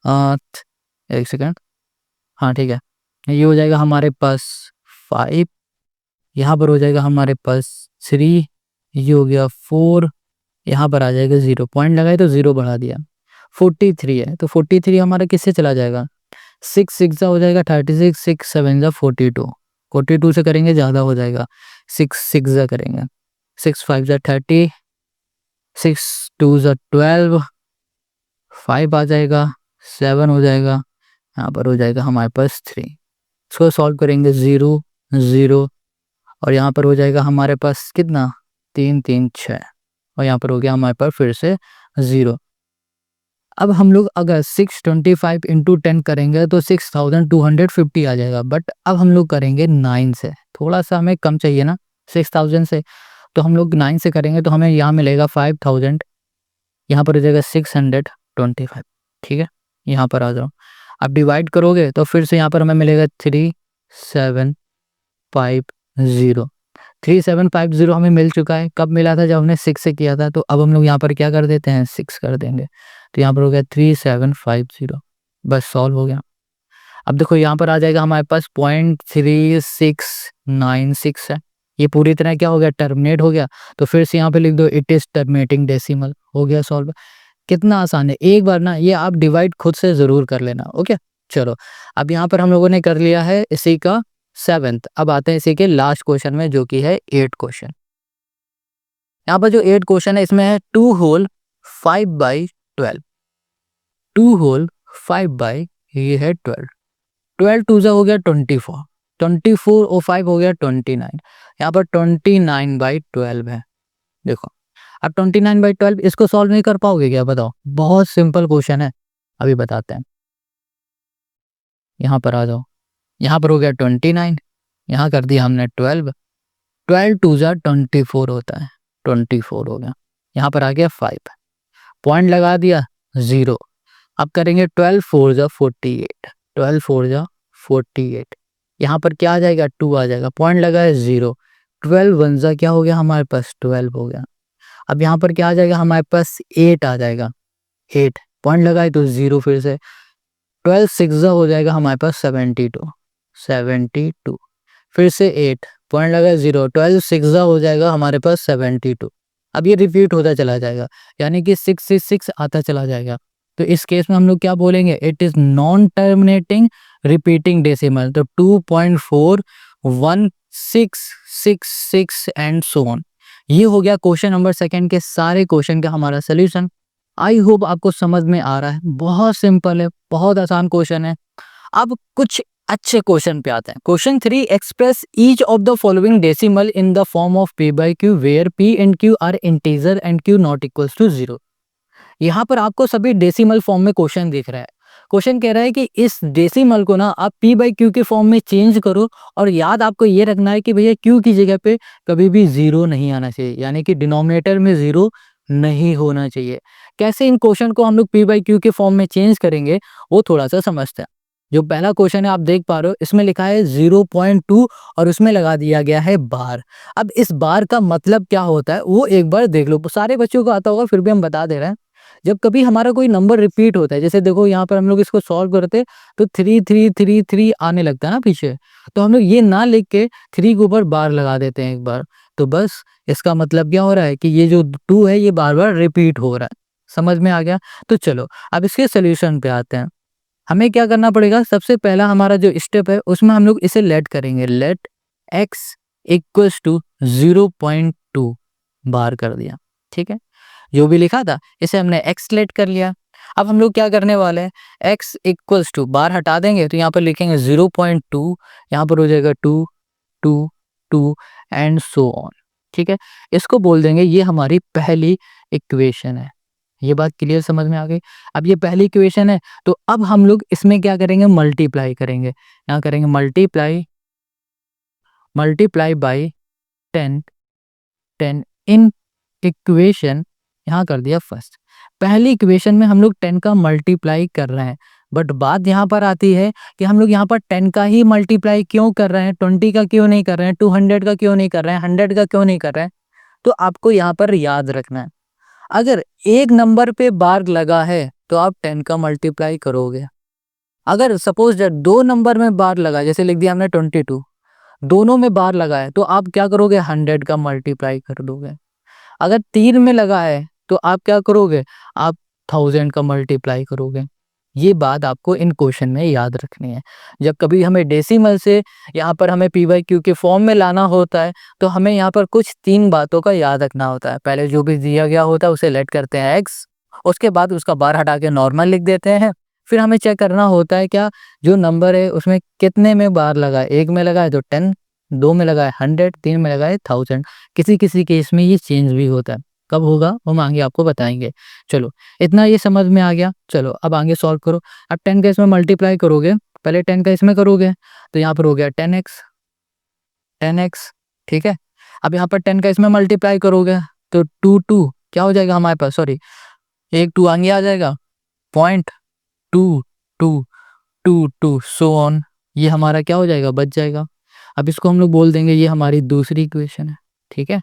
एक सेकेंड, हाँ ठीक है, ये हो जाएगा हमारे पास 5, यहाँ पर हो जाएगा हमारे पास 3, ये हो गया 4, यहाँ पर आ जाएगा 0, पॉइंट लगाए तो 0 बढ़ा दिया। 43 है, तो 43 हमारा किससे चला जाएगा, 6 6 हो जाएगा 36, 6 7 42, 42 से करेंगे ज़्यादा हो जाएगा, 6 6 करेंगे, 6 5 30, 6 2 12, 5 आ जाएगा, 7 हो जाएगा, यहाँ पर हो जाएगा हमारे पास 3। इसको सॉल्व करेंगे 0 0, और यहाँ पर हो जाएगा हमारे पास कितना 3 3 6, और यहाँ पर हो गया हमारे पास फिर से 0। अब हम लोग अगर 625 इंटू 10 करेंगे तो 6250 आ जाएगा, बट अब हम लोग करेंगे 9 से, थोड़ा सा हमें कम चाहिए ना 6000 से, तो हम लोग 9 से करेंगे तो हमें यहाँ मिलेगा 5000, यहाँ पर हो जाएगा 625। ठीक है, यहाँ पर आ जाओ। अब डिवाइड करोगे तो फिर से यहाँ पर हमें मिलेगा 3750, 3750 हमें मिल चुका है। कब मिला था, जब हमने 6 से किया था। तो अब हम लोग यहाँ पर क्या कर देते हैं, 6 कर देंगे, तो यहाँ पर हो गया 3750, बस सॉल्व हो गया। अब देखो यहाँ पर आ जाएगा हमारे पास 0.3696 है, ये पूरी तरह क्या हो गया, टर्मिनेट हो गया। तो फिर से यहाँ पे लिख दो इट इज टर्मिनेटिंग डेसिमल, हो गया सॉल्व। कितना आसान है, एक बार ना ये आप डिवाइड खुद से जरूर कर लेना। ओके चलो, अब यहाँ पर हम लोगों ने कर लिया है इसी का 7th। अब आते हैं इसी के लास्ट क्वेश्चन में, जो कि है 8 क्वेश्चन। यहाँ पर जो 8 क्वेश्चन है इसमें है 2 होल 5/12, 2 होल 5 ये है 12, 12 2 हो गया 24, 24 और 5 हो गया 29, यहाँ पर 29/12 है। देखो अब 29/12 इसको सॉल्व नहीं कर पाओगे क्या, बताओ। बहुत सिंपल क्वेश्चन है, अभी बताते हैं। यहाँ पर आ जाओ, यहाँ पर हो गया 29, यहाँ कर दिया हमने 12, 12 2 24 होता है, 24 हो गया। यहाँ पर आ गया 5, पॉइंट लगा दिया 0। अब करेंगे 12 4 48, 12 4 48, यहाँ पर क्या आ जाएगा, 2 आ जाएगा, पॉइंट लगा है 0। 12 1 क्या हो गया हमारे पास, 12 हो गया। अब यहाँ पर क्या आ जाएगा हमारे पास, 8 आ जाएगा, 8 पॉइंट लगाए तो 0 फिर से। 12 6 हो जाएगा हमारे पास 72, 72 फिर से 8 पॉइंट लगा 0, 12 6 हो जाएगा हमारे पास 72। अब ये रिपीट होता चला जाएगा, यानी कि 6 से 6 आता चला जाएगा। तो इस केस में हम लोग क्या बोलेंगे, it is non terminating repeating decimal. तो 2.416666 एंड सो ऑन। ये हो गया क्वेश्चन नंबर 2 के सारे क्वेश्चन का हमारा सोल्यूशन। आई होप आपको समझ में आ रहा है, बहुत सिंपल है, बहुत आसान क्वेश्चन है। अब कुछ अच्छे क्वेश्चन पे आते हैं। Question 3, express each of the following decimal in the form of p/q where p and q are integer and q not equals to 0। यहाँ पर आपको सभी डेसिमल फॉर्म में क्वेश्चन दिख रहा है। क्वेश्चन कह रहा है कि इस डेसिमल को ना आप p/q के फॉर्म में चेंज करो, और याद आपको ये रखना है कि भैया q की जगह पे कभी भी 0 नहीं आना चाहिए, यानी कि डिनोमिनेटर में 0 नहीं होना चाहिए। कैसे इन क्वेश्चन को हम लोग p/q के फॉर्म में चेंज करेंगे, वो थोड़ा सा समझते हैं। जो पहला क्वेश्चन है आप देख पा रहे हो, इसमें लिखा है 0.2 और उसमें लगा दिया गया है बार। अब इस बार का मतलब क्या होता है वो एक बार देख लो, सारे बच्चों को आता होगा, फिर भी हम बता दे रहे हैं। जब कभी हमारा कोई नंबर रिपीट होता है, जैसे देखो यहाँ पर हम लोग इसको सॉल्व करते तो 3 3 3 3 आने लगता है ना पीछे, तो हम लोग ये ना लिख के 3 के ऊपर बार लगा देते हैं एक बार। तो बस इसका मतलब क्या हो रहा है कि ये जो 2 है ये बार बार रिपीट हो रहा है। समझ में आ गया। तो चलो अब इसके सोल्यूशन पे आते हैं। हमें क्या करना पड़ेगा, सबसे पहला हमारा जो स्टेप है उसमें हम लोग इसे लेट करेंगे, लेट x इक्वल्स टू 0.2 बार कर दिया। ठीक है, जो भी लिखा था इसे हमने x लेट कर लिया। अब हम लोग क्या करने वाले हैं, x इक्वल्स टू बार हटा देंगे तो यहाँ पर लिखेंगे 0.2, यहाँ पर हो जाएगा 2 2 2 एंड सो ऑन। ठीक है, इसको बोल देंगे ये हमारी पहली इक्वेशन है। ये बात क्लियर समझ में आ गई। अब ये पहली इक्वेशन है तो अब हम लोग इसमें क्या करेंगे, मल्टीप्लाई करेंगे। यहाँ करेंगे मल्टीप्लाई बाई 10 10 इन इक्वेशन, यहाँ कर दिया फर्स्ट। पहली इक्वेशन में हम लोग 10 का मल्टीप्लाई कर रहे हैं, बट बात यहाँ पर आती है कि हम लोग यहाँ पर 10 का ही मल्टीप्लाई क्यों कर रहे हैं, 20 का क्यों नहीं कर रहे हैं, 200 का क्यों नहीं कर रहे हैं, 100 का क्यों नहीं कर रहे हैं। तो आपको यहाँ पर याद रखना है, अगर एक नंबर पे बार लगा है तो आप 10 का मल्टीप्लाई करोगे। अगर सपोज दो नंबर में बार लगा, जैसे लिख दिया हमने 22, दोनों में बार लगा है तो आप क्या करोगे, 100 का मल्टीप्लाई कर दोगे। अगर 3 में लगा है तो आप क्या करोगे, आप 1000 का मल्टीप्लाई करोगे। ये बात आपको इन क्वेश्चन में याद रखनी है। जब कभी हमें डेसिमल से यहाँ पर हमें पी बाई क्यू के फॉर्म में लाना होता है तो हमें यहाँ पर कुछ 3 बातों का याद रखना होता है। पहले जो भी दिया गया होता है उसे लेट करते हैं x, उसके बाद उसका बार हटा के नॉर्मल लिख देते हैं। फिर हमें चेक करना होता है क्या जो नंबर है उसमें कितने में बार लगा है, एक में लगा है तो 10, दो में लगा है 100, 3 में लगा है 1000। किसी किसी केस में ये चेंज भी होता है, कब होगा हम आगे आपको बताएंगे। चलो इतना ये समझ में आ गया। चलो अब आगे सॉल्व करो। अब 10 का इसमें मल्टीप्लाई करोगे, पहले 10 का इसमें करोगे तो यहाँ पर हो गया 10x। ठीक है, अब यहाँ पर 10 का इसमें मल्टीप्लाई करोगे तो 2 क्या हो जाएगा हमारे पास, सॉरी एक 2 आगे आ जाएगा, 0.2222 सो ऑन, ये हमारा क्या हो जाएगा, बच जाएगा। अब इसको हम लोग बोल देंगे ये हमारी दूसरी इक्वेशन है। ठीक है,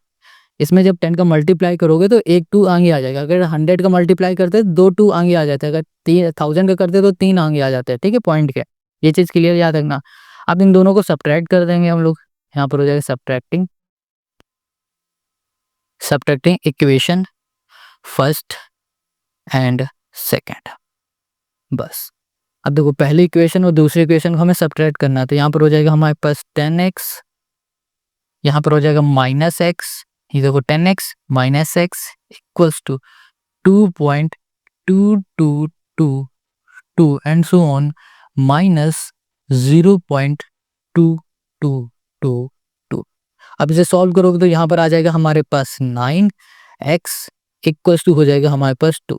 इसमें जब 10 का मल्टीप्लाई करोगे तो एक 2 आगे आ जाएगा। अगर 100 का मल्टीप्लाई करते तो 2 2 आगे आ जाते हैं, अगर 1000 का करते तो 3 आगे आ जाते हैं। ठीक है, पॉइंट के ये चीज़ क्लियर याद रखना। अब इन दोनों को सब्ट्रैक्ट कर देंगे हम लोग, यहाँ पर हो जाएगा subtracting equation first and second. बस अब देखो पहली इक्वेशन और दूसरी इक्वेशन को हमें सब्ट्रैक्ट करना है तो यहाँ पर हो जाएगा हमारे पास 10x, यहाँ पर हो जाएगा -x, ये देखो 10x - x equals to 2.2222 and so on -0.2222। अब इसे सॉल्व करोगे तो यहाँ पर आ जाएगा हमारे पास 9x इक्वल्स टू हो जाएगा हमारे पास 2,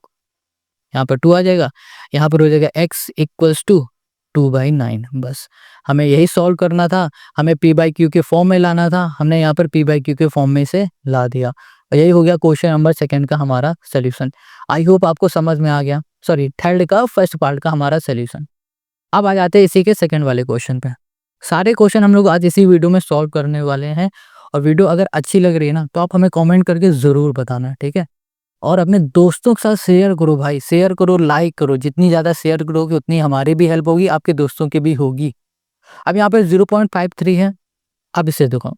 यहाँ पर 2 आ जाएगा, यहाँ पर हो जाएगा x इक्वल्स टू 2/9। बस हमें यही सॉल्व करना था, हमें p बाई क्यू के फॉर्म में लाना था, हमने यहाँ पर p बाई क्यू के फॉर्म में से ला दिया और यही हो गया क्वेश्चन नंबर सेकंड का हमारा सोल्यूशन। आई होप आपको समझ में आ गया, सॉरी थर्ड का फर्स्ट पार्ट का हमारा सोल्यूशन। अब आ जाते हैं इसी के सेकंड वाले क्वेश्चन पे। सारे क्वेश्चन हम लोग आज इसी वीडियो में सॉल्व करने वाले हैं और वीडियो अगर अच्छी लग रही है ना तो आप हमें कमेंट करके ज़रूर बताना। ठीक है, और अपने दोस्तों के साथ शेयर करो भाई, शेयर करो, लाइक करो, जितनी ज़्यादा शेयर करोगे उतनी हमारी भी हेल्प होगी, आपके दोस्तों की भी होगी। अब यहाँ पे 0.53 है। अब इसे देखो,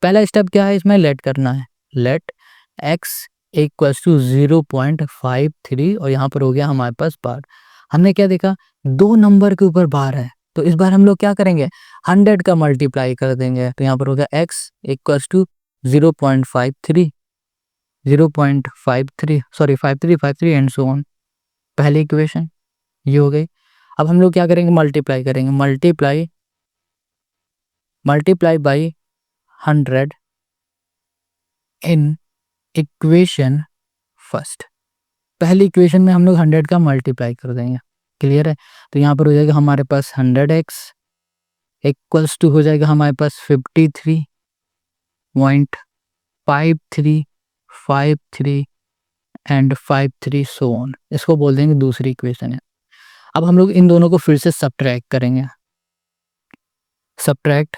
पहला स्टेप क्या है, इसमें लेट करना है, लेट x इक्वल्स टू 0.53 और यहाँ पर हो गया हमारे पास बार। हमने क्या देखा, दो नंबर के ऊपर बार है तो इस बार हम लोग क्या करेंगे, 100 का मल्टीप्लाई कर देंगे तो यहाँ पर हो गया x equals to 0.53 sorry 53 and so on. पहली इक्वेशन ये हो गई। अब हम लोग क्या करेंगे, मल्टीप्लाई करेंगे, multiply by 100 in equation first. पहली इक्वेशन में हम लोग 100 का मल्टीप्लाई कर देंगे, क्लियर है। तो यहाँ पर हो जाएगा हमारे पास 100x इक्वल्स टू हो जाएगा हमारे पास 53.5353 एंड 53 सो ऑन। इसको बोल देंगे दूसरी इक्वेशन है। अब हम लोग इन दोनों को फिर से सब्ट्रैक्ट करेंगे, सब्ट्रैक्ट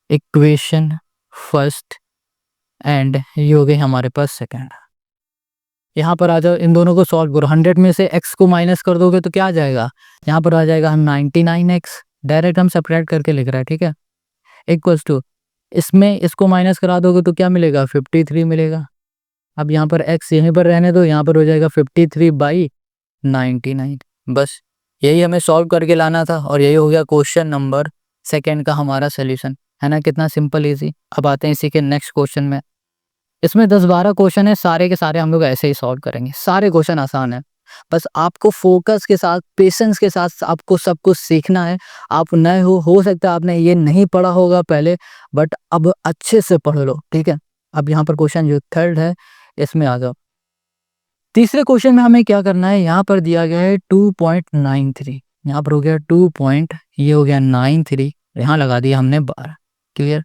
इक्वेशन फर्स्ट एंड ये हो गई हमारे पास सेकंड। यहाँ पर आ जाओ, इन दोनों को सॉल्व करो। 100 में से x को माइनस कर दोगे तो क्या आ जाएगा, यहाँ पर आ जाएगा 99x, डायरेक्ट हम सब्ट्रैक्ट करके लिख रहे हैं। ठीक है, इक्वल्स टू इसमें इसको माइनस करा दोगे तो क्या मिलेगा, 53 मिलेगा। अब यहाँ पर x यहीं पर रहने दो, यहाँ पर हो जाएगा 53/99। बस यही हमें सॉल्व करके लाना था और यही हो गया क्वेश्चन नंबर सेकंड का हमारा सोल्यूशन। है ना, कितना सिंपल इजी। अब आते हैं इसी के नेक्स्ट क्वेश्चन में। इसमें 10-12 क्वेश्चन है, सारे के सारे हम लोग ऐसे ही सॉल्व करेंगे। सारे क्वेश्चन आसान है, बस आपको फोकस के साथ, पेशेंस के साथ आपको सब कुछ सीखना है। आप नए हो सकता है आपने ये नहीं पढ़ा होगा पहले, बट अब अच्छे से पढ़ लो, ठीक है। अब यहाँ पर क्वेश्चन जो थर्ड है इसमें आ जाओ। तीसरे क्वेश्चन में हमें क्या करना है, यहाँ पर दिया गया है 2.93, यहाँ पर हो गया 2 पॉइंट, ये हो गया 93, यहाँ लगा दिया हमने 12। क्लियर।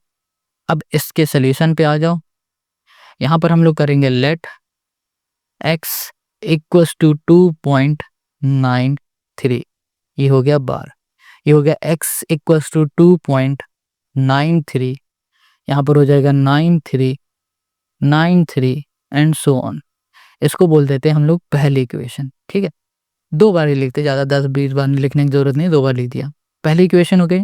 अब इसके सोल्यूशन पे आ जाओ। यहाँ पर हम लोग करेंगे लेट x इक्वल्स टू 2.93, ये हो गया 12, ये हो गया x इक्वल्स टू 2.93, यहाँ पर हो जाएगा 93, 93 एंड सो ऑन। इसको बोल देते हैं हम लोग पहली इक्वेशन, ठीक है। 2 बार ही लिखते, ज़्यादा 10-20 बार लिखने की जरूरत नहीं, 2 बार लिख दिया। पहली इक्वेशन हो गई।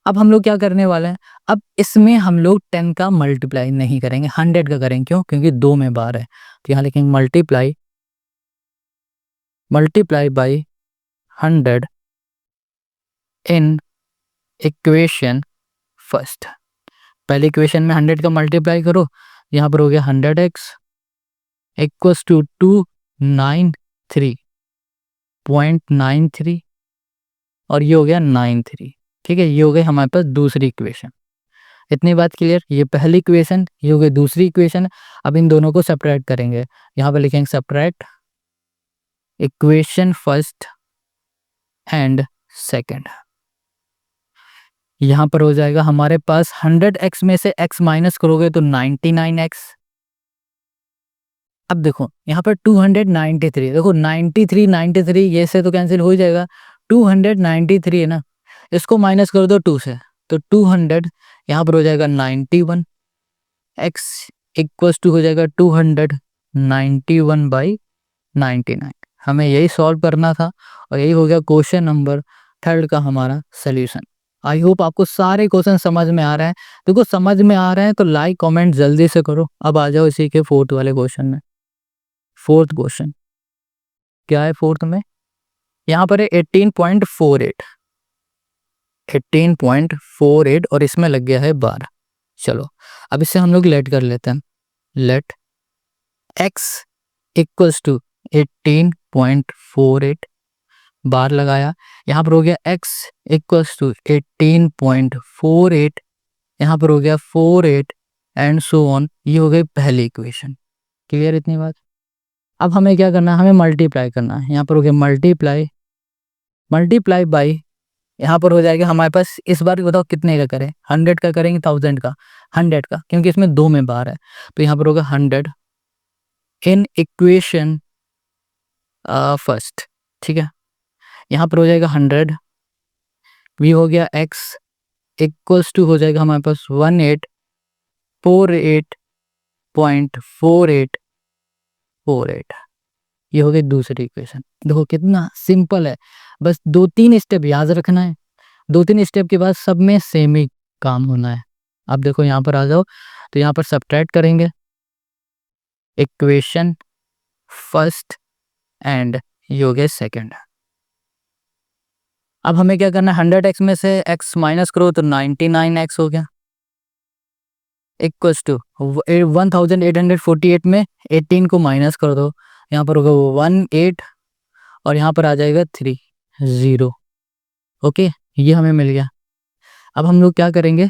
अब हम लोग क्या करने वाले हैं, अब इसमें हम लोग 10 का मल्टीप्लाई नहीं करेंगे, 100 का करेंगे। क्यों? क्योंकि 2 में बार है, तो यहाँ लिखेंगे multiply by 100 in equation first. पहली इक्वेशन में 100 का मल्टीप्लाई करो, यहाँ पर हो गया 100x इक्वल्स टू 293.93 और ये हो गया 93, ठीक है। ये हो गई हमारे पास दूसरी इक्वेशन। इतनी बात क्लियर। ये पहली इक्वेशन, ये हो गई दूसरी इक्वेशन। अब इन दोनों को सेपरेट करेंगे, यहाँ पर लिखेंगे separate equation first and second. यहाँ पर हो जाएगा हमारे पास 100x में से x माइनस करोगे तो 99x। अब देखो यहाँ पर 293, देखो 93 93 ये से तो कैंसिल हो ही जाएगा। 293 है ना, इसको माइनस कर दो 2 से, तो 200 यहाँ पर हो जाएगा 91, x इक्वल्स टू हो जाएगा 291/99। हमें यही सॉल्व करना था और यही हो गया क्वेश्चन नंबर थर्ड का हमारा सोल्यूशन। आई होप आपको सारे क्वेश्चन समझ में आ रहे हैं। देखो समझ में आ रहे हैं तो लाइक कमेंट जल्दी से करो। अब आ जाओ इसी के फोर्थ वाले क्वेश्चन में। फोर्थ क्वेश्चन क्या है, फोर्थ में यहाँ पर है 18.48, 18.48 और इसमें लग गया है 12। चलो अब इससे हम लोग लेट कर लेते हैं। लेट x इक्वल्स टू 18.48, बार लगाया, यहाँ पर हो गया x इक्वल्स टू 18.48, यहाँ पर हो गया 48 एंड सो ऑन। ये हो गई पहली इक्वेशन। क्लियर इतनी बात। अब हमें क्या करना है, हमें मल्टीप्लाई करना है। यहाँ पर हो गया मल्टीप्लाई बाई, यहाँ पर हो जाएगा हमारे पास, इस बार बताओ कितने का करें, 100 का करेंगे 1000 का, 100 का, क्योंकि इसमें 2 में बार है, तो यहाँ पर होगा 100 इन इक्वेशन फर्स्ट, ठीक है। यहाँ पर हो जाएगा 100, भी हो गया x इक्वल्स टू हो जाएगा हमारे पास 1848.4848। ये हो गई दूसरी इक्वेशन। देखो कितना सिंपल है, बस 2-3 स्टेप याद रखना है, 2-3 स्टेप के बाद सब में सेम ही काम होना है। अब देखो यहाँ पर आ जाओ, तो यहाँ पर सब्ट्रैक्ट करेंगे इक्वेशन फर्स्ट एंड ये हो गया सेकेंड। अब हमें क्या करना है, 100x में से x माइनस करो तो 99x हो गया, इक्वल्स टू 1848 में 18 को माइनस कर दो, यहाँ पर होगा 18 और यहाँ पर आ जाएगा 30। ओके, ये हमें मिल गया। अब हम लोग क्या करेंगे,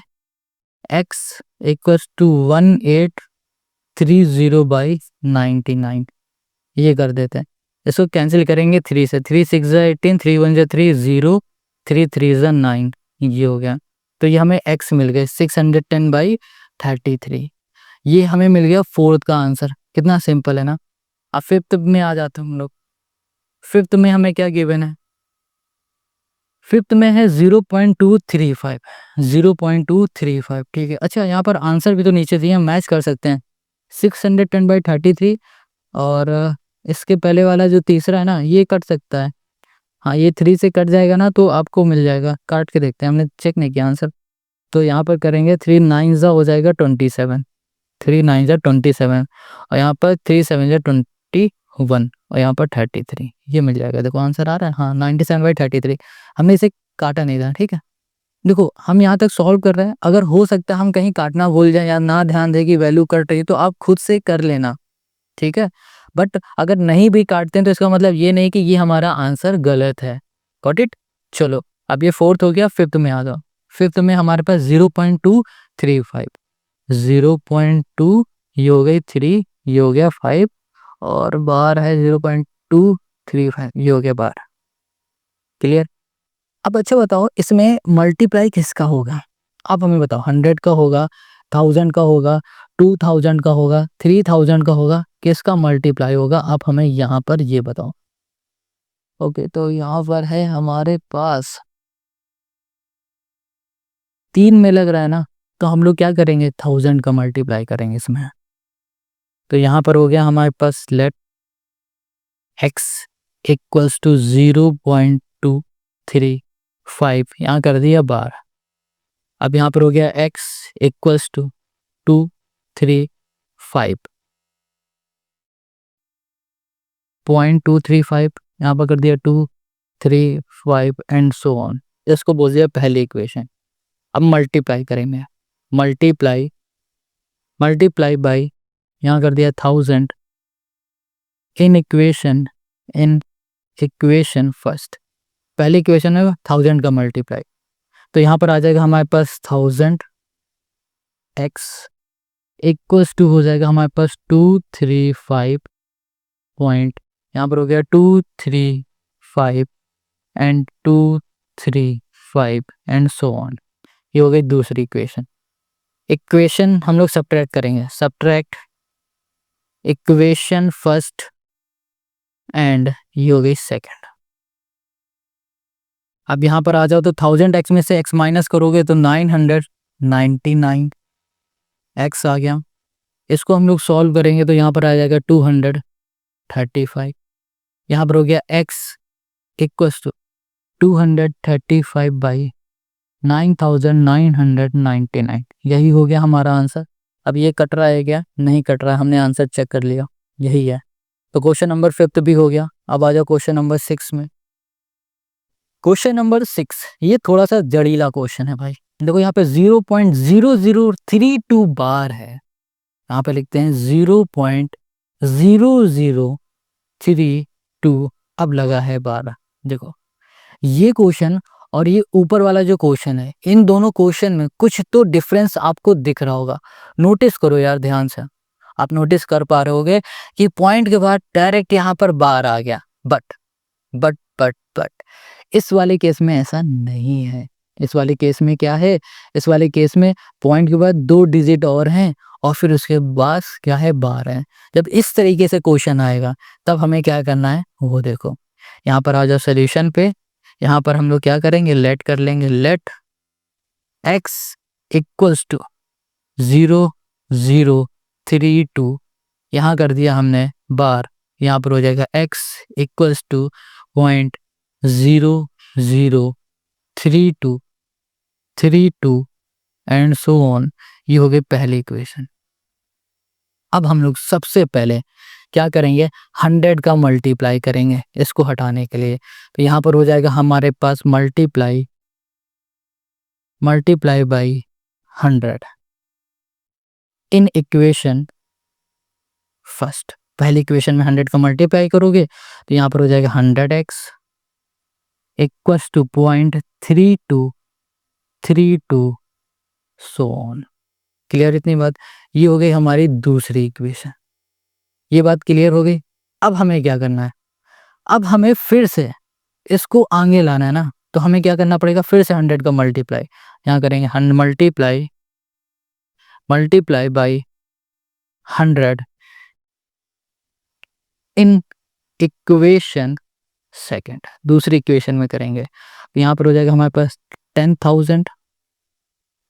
x इक्वल्स टू 1830/99 ये कर देते हैं। इसको कैंसिल करेंगे 3 से, 3 6 18, 3 1 3 0, 3 3 9, ये हो गया। तो ये हमें x मिल गया 610/33। ये हमें मिल गया फोर्थ का आंसर। कितना सिंपल है ना। अब फिफ्थ में आ जाते हैं हम लोग। फिफ्थ में हमें क्या गिवन है, फिफ्थ में है 0.235, 0.235, ठीक है। अच्छा यहाँ पर आंसर भी तो नीचे दिए, हम मैच कर सकते हैं 610/33 और इसके पहले वाला जो तीसरा है ना ये कट सकता है। हाँ ये 3 से कट जाएगा ना तो आपको मिल जाएगा, काट के देखते हैं, हमने चेक नहीं किया आंसर। तो यहाँ पर करेंगे 3 9 जा हो जाएगा 27, 3 9 जा 27 और यहाँ पर 3 7 जा 21 और यहाँ पर 33, ये मिल जाएगा। देखो आंसर आ रहा है, हाँ 97/33। हमने इसे काटा नहीं था, ठीक है। देखो हम यहाँ तक सॉल्व कर रहे हैं, अगर हो सकता है हम कहीं काटना भूल जाएँ या ना ध्यान दें कि वैल्यू कट रही है तो आप खुद से कर लेना, ठीक है? बट अगर नहीं भी काटते हैं तो इसका मतलब ये नहीं कि ये हमारा आंसर गलत है। Got it? चलो अब ये 4th हो गया, 5th में आ जाओ। 5th में हमारे पास 0.235, 0.2 ये हो गई 3, ये हो गया 5 और बार है 0.235, ये हो गया बार। क्लियर? अब अच्छा बताओ इसमें मल्टीप्लाई किसका होगा? आप हमें बताओ 100 का होगा, 1000 का होगा, 2000 का होगा, 3000 का होगा, किसका मल्टीप्लाई होगा? आप हमें यहाँ पर ये बताओ। ओके तो यहाँ पर है हमारे पास 3 में लग रहा है ना, तो हम लोग क्या करेंगे 1000 का मल्टीप्लाई करेंगे इसमें। तो यहाँ पर हो गया हमारे पास लेट x इक्वल्स टू 0.235, यहाँ कर दिया बार। अब यहाँ पर हो गया x इक्वल्स टू 235, 0.235 यहाँ पर कर दिया 235 एंड सो ऑन। इसको बोल दिया पहली इक्वेशन। अब मल्टीप्लाई करेंगे, मल्टीप्लाई मल्टीप्लाई बाई यहाँ कर दिया 1000 इन इक्वेशन फर्स्ट। पहली इक्वेशन है 1000 का मल्टीप्लाई, तो यहाँ पर आ जाएगा हमारे पास 1000 x इक्वल्स टू हो जाएगा हमारे पास 235 पॉइंट, यहाँ पर हो गया 235 एंड 235 एंड सो ऑन। ये हो गई दूसरी इक्वेशन। इक्वेशन हम लोग सब्ट्रैक्ट करेंगे, सब्ट्रैक्ट इक्वेशन फर्स्ट एंड ये हो गई सेकंड। अब यहाँ पर आ जाओ तो 1000x में से x माइनस करोगे तो 999 x आ गया। इसको हम लोग सॉल्व करेंगे तो यहाँ पर आ जाएगा 235, यहाँ पर हो गया x इक्वल्स टू 235 बाई 9999, यही हो गया हमारा आंसर। अब ये कट रहा है क्या? नहीं कट रहा है, हमने आंसर चेक कर लिया, यही है। तो क्वेश्चन नंबर 5 भी हो गया। अब आ जाओ क्वेश्चन नंबर 6 में। क्वेश्चन नंबर 6 ये थोड़ा सा जड़ीला क्वेश्चन है भाई। देखो यहाँ पे 0.0032 बार है, यहाँ पे लिखते हैं 0.0032, अब लगा है 12। देखो ये क्वेश्चन और ये ऊपर वाला जो क्वेश्चन है, इन दोनों क्वेश्चन में कुछ तो डिफरेंस आपको दिख रहा होगा। नोटिस करो यार ध्यान से, आप नोटिस कर पा रहे होगे कि पॉइंट के बाद डायरेक्ट यहाँ पर बार आ गया। बट इस वाले केस में ऐसा नहीं है। इस वाले केस में क्या है? इस वाले केस में पॉइंट के बाद 2 डिजिट और हैं और फिर उसके बाद क्या है? बार है। जब इस तरीके से क्वेश्चन आएगा तब हमें क्या करना है वो देखो। यहाँ पर आ जाओ सोल्यूशन पे, यहाँ पर हम लोग क्या करेंगे? लेट कर लेंगे, लेट x इक्वल्स टू 0.032, यहाँ कर दिया हमने बार, यहाँ पर हो जाएगा x equals to 0.0032 and so on. ये हो गई पहली इक्वेशन। अब हम लोग सबसे पहले क्या करेंगे? 100 का मल्टीप्लाई करेंगे इसको हटाने के लिए। तो यहाँ पर हो जाएगा हमारे पास multiply by 100 in equation first. पहली इक्वेशन में 100 का मल्टीप्लाई करोगे तो यहाँ पर हो जाएगा 100x equals to 0.3232 so on. Clear इतनी बात? ये हो गई हमारी दूसरी इक्वेशन। ये बात क्लियर हो गई। अब हमें क्या करना है? अब हमें फिर से इसको आगे लाना है ना, तो हमें क्या करना पड़ेगा? फिर से 100 का मल्टीप्लाई यहाँ करेंगे, multiply by 100 in equation second. दूसरी इक्वेशन में करेंगे तो यहाँ पर हो जाएगा हमारे पास 10,000,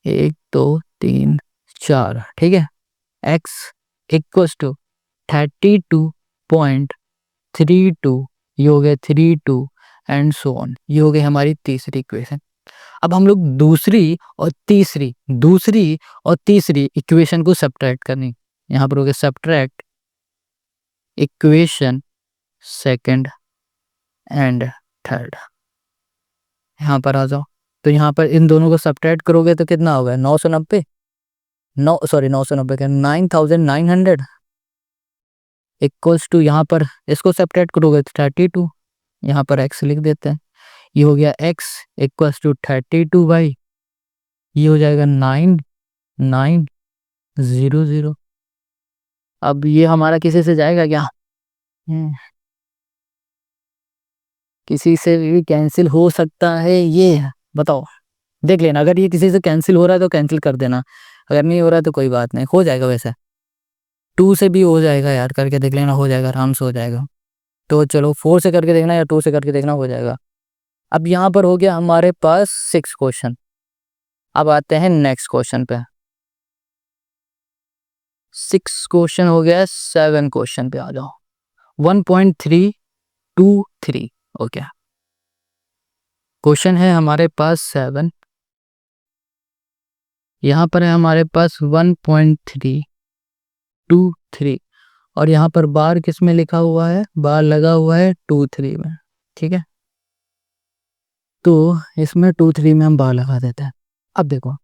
1 2 3 4, ठीक है। x इक्वल्स टू 32.32, ये हो गया 32 एंड सो ऑन। ये हो गई हमारी तीसरी इक्वेशन। अब हम लोग दूसरी और तीसरी इक्वेशन को सब्ट्रैक्ट करनी। यहाँ पर हो गया subtract equation second and third. यहाँ पर आ जाओ तो यहाँ पर इन दोनों को सब्ट्रैक्ट करोगे तो कितना होगा, 990, 990 का 9900 इक्वल्स टू, यहाँ पर इसको सब्ट्रैक्ट करोगे तो 32, यहाँ पर x लिख देते हैं, ये हो गया x इक्वल्स टू 32 बाई, ये हो जाएगा 9900। अब ये हमारा किसी से जाएगा क्या, किसी से भी कैंसिल हो सकता है, ये बताओ, देख लेना, अगर ये किसी से कैंसिल हो रहा है तो कैंसिल कर देना, अगर नहीं हो रहा है तो कोई बात नहीं, हो जाएगा वैसे, 2 से भी हो जाएगा यार, करके देख लेना, हो जाएगा, आराम से हो जाएगा। तो चलो 4 से करके देखना या 2 से करके देखना, हो जाएगा। अब यहाँ पर हो गया हमारे पास 6 क्वेश्चन। अब आते हैं नेक्स्ट क्वेश्चन पे। 6 क्वेश्चन हो गया, 7 क्वेश्चन पे आ जाओ। 1.323, ओके, क्वेश्चन है हमारे पास 7, यहाँ पर है हमारे पास 1.323 और यहाँ पर बार किस में लिखा हुआ है, बार लगा हुआ है 23 में, ठीक है, तो इसमें 23 में हम बार लगा देते हैं। अब देखो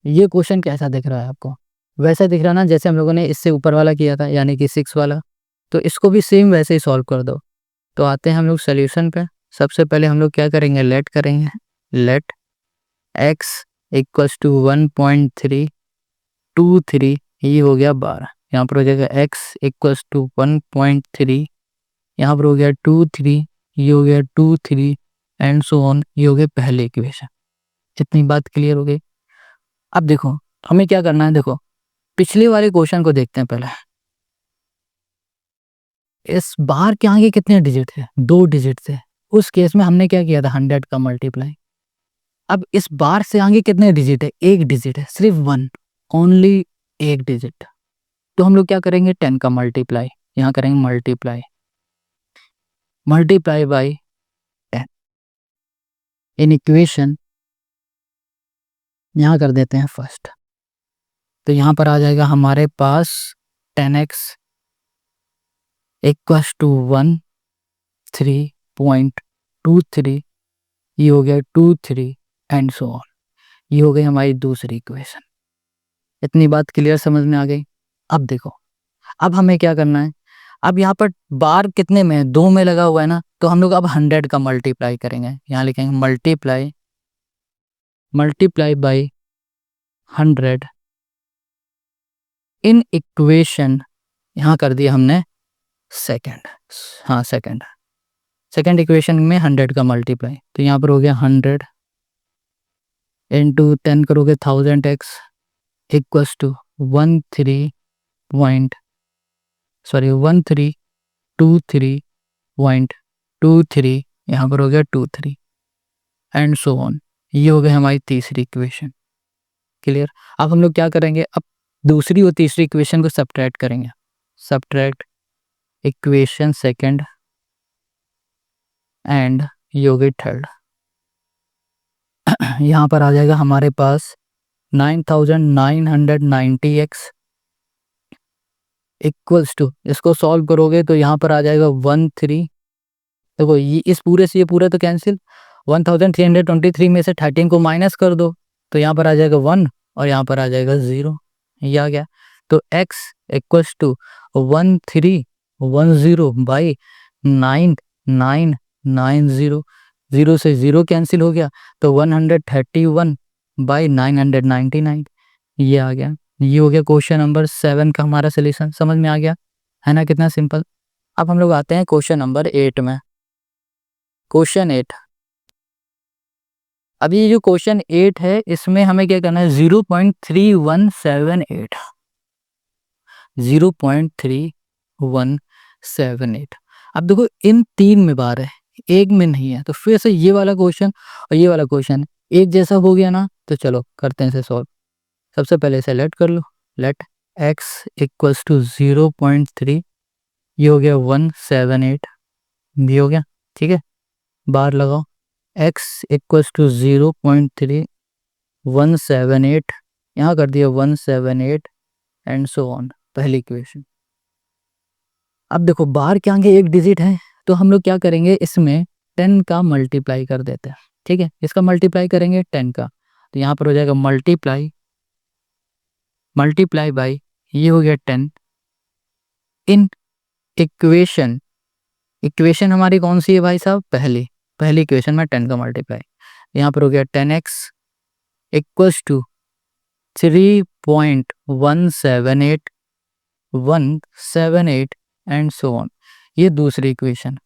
ये क्वेश्चन कैसा दिख रहा है आपको, वैसा दिख रहा ना जैसे हम लोगों ने इससे ऊपर वाला किया था, यानी कि 6 वाला, तो इसको भी सेम वैसे ही सॉल्व कर दो। तो आते हैं हम लोग सोल्यूशन पे। सबसे पहले हम लोग क्या करेंगे, लेट करेंगे, लेट x इक्वल्स टू 1.323, ये हो गया 12, यहाँ पर हो जाएगा x इक्वल्स टू 1.3, यहाँ पर हो गया 23, ये हो गया 23 एंड सो ऑन, ये हो गया पहले इक्वेशन। इतनी बात क्लियर हो गई। अब देखो हमें क्या करना है, देखो पिछले वाले क्वेश्चन को देखते हैं पहले। इस बार के आगे कितने डिजिट थे, 2 डिजिट थे, उस केस में हमने क्या किया था, 100 का मल्टीप्लाई। अब इस बार से आगे कितने डिजिट है, 1 डिजिट है, सिर्फ 1, ओनली 1 डिजिट, तो हम लोग क्या करेंगे, 10 का मल्टीप्लाई, यहाँ करेंगे multiply, multiply by 10 in equation, यहाँ कर देते हैं फर्स्ट, तो यहाँ पर आ जाएगा हमारे पास 10x इक्वल्स टू 13.23, ये हो गया 23 एंड सो ऑन, ये हो गई हमारी दूसरी इक्वेशन। इतनी बात क्लियर समझ में आ गई। अब देखो अब हमें क्या करना है, अब यहाँ पर बार कितने में है, 2 में लगा हुआ है ना, तो हम लोग अब 100 का मल्टीप्लाई करेंगे, यहाँ लिखेंगे multiply, multiply by 100 in equation, यहाँ कर दिया हमने सेकंड, हाँ सेकंड इक्वेशन में 100 का मल्टीप्लाई, तो यहाँ पर हो गया 100 इंटू 10 करोगे 1000x इक्वल्स टू 1323.23, यहाँ पर हो गया 23 एंड सो ऑन, ये हो गई हमारी तीसरी इक्वेशन। क्लियर। अब हम लोग क्या करेंगे, अब दूसरी और तीसरी इक्वेशन को सब्ट्रैक्ट करेंगे, सब्ट्रैक्ट इक्वेशन सेकंड एंड ये हो गई थर्ड, यहाँ पर आ जाएगा हमारे पास 9990x इक्वल्स टू, इसको सॉल्व करोगे तो यहाँ पर आ जाएगा 13, देखो ये इस पूरे से ये पूरा तो कैंसिल, 1323 में से 13 को माइनस कर दो तो यहाँ पर आ जाएगा 1 और यहाँ पर आ जाएगा 0, ये आ गया। तो x इक्वल्स टू 1310 बाई 9990, 0 से 0 कैंसिल हो गया तो 131 बाई 999, ये आ गया। ये हो गया क्वेश्चन नंबर 7 का हमारा सोल्यूशन। समझ में आ गया है ना, कितना सिंपल। अब हम लोग आते हैं क्वेश्चन नंबर 8 में। क्वेश्चन 8, अभी ये जो क्वेश्चन 8 है इसमें हमें क्या करना है, 0.3178, 0.3178। अब देखो इन 3 में बार है, एक में नहीं है, तो फिर से ये वाला क्वेश्चन और ये वाला क्वेश्चन एक जैसा हो गया ना, तो चलो करते हैं इसे सॉल्व। सबसे पहले इसे लेट कर लो, लेट x इक्वल्स टू 0.3, ये हो गया 178, भी हो गया, ठीक है, बार लगाओ, x इक्वल्स टू 0.3178, यहाँ कर दिया 178 एंड सो ऑन, पहली इक्वेशन। अब देखो बार के आगे एक डिजिट है तो हम लोग क्या करेंगे, इसमें 10 का मल्टीप्लाई कर देते हैं, ठीक है, इसका मल्टीप्लाई करेंगे 10 का, तो यहाँ पर हो जाएगा मल्टीप्लाई बाई, ये हो गया 10 इन इक्वेशन। इक्वेशन हमारी कौन सी है भाई साहब, पहली इक्वेशन में 10 का मल्टीप्लाई, यहाँ पर हो गया 10x equals to 3.178 and so on. ये दूसरी इक्वेशन।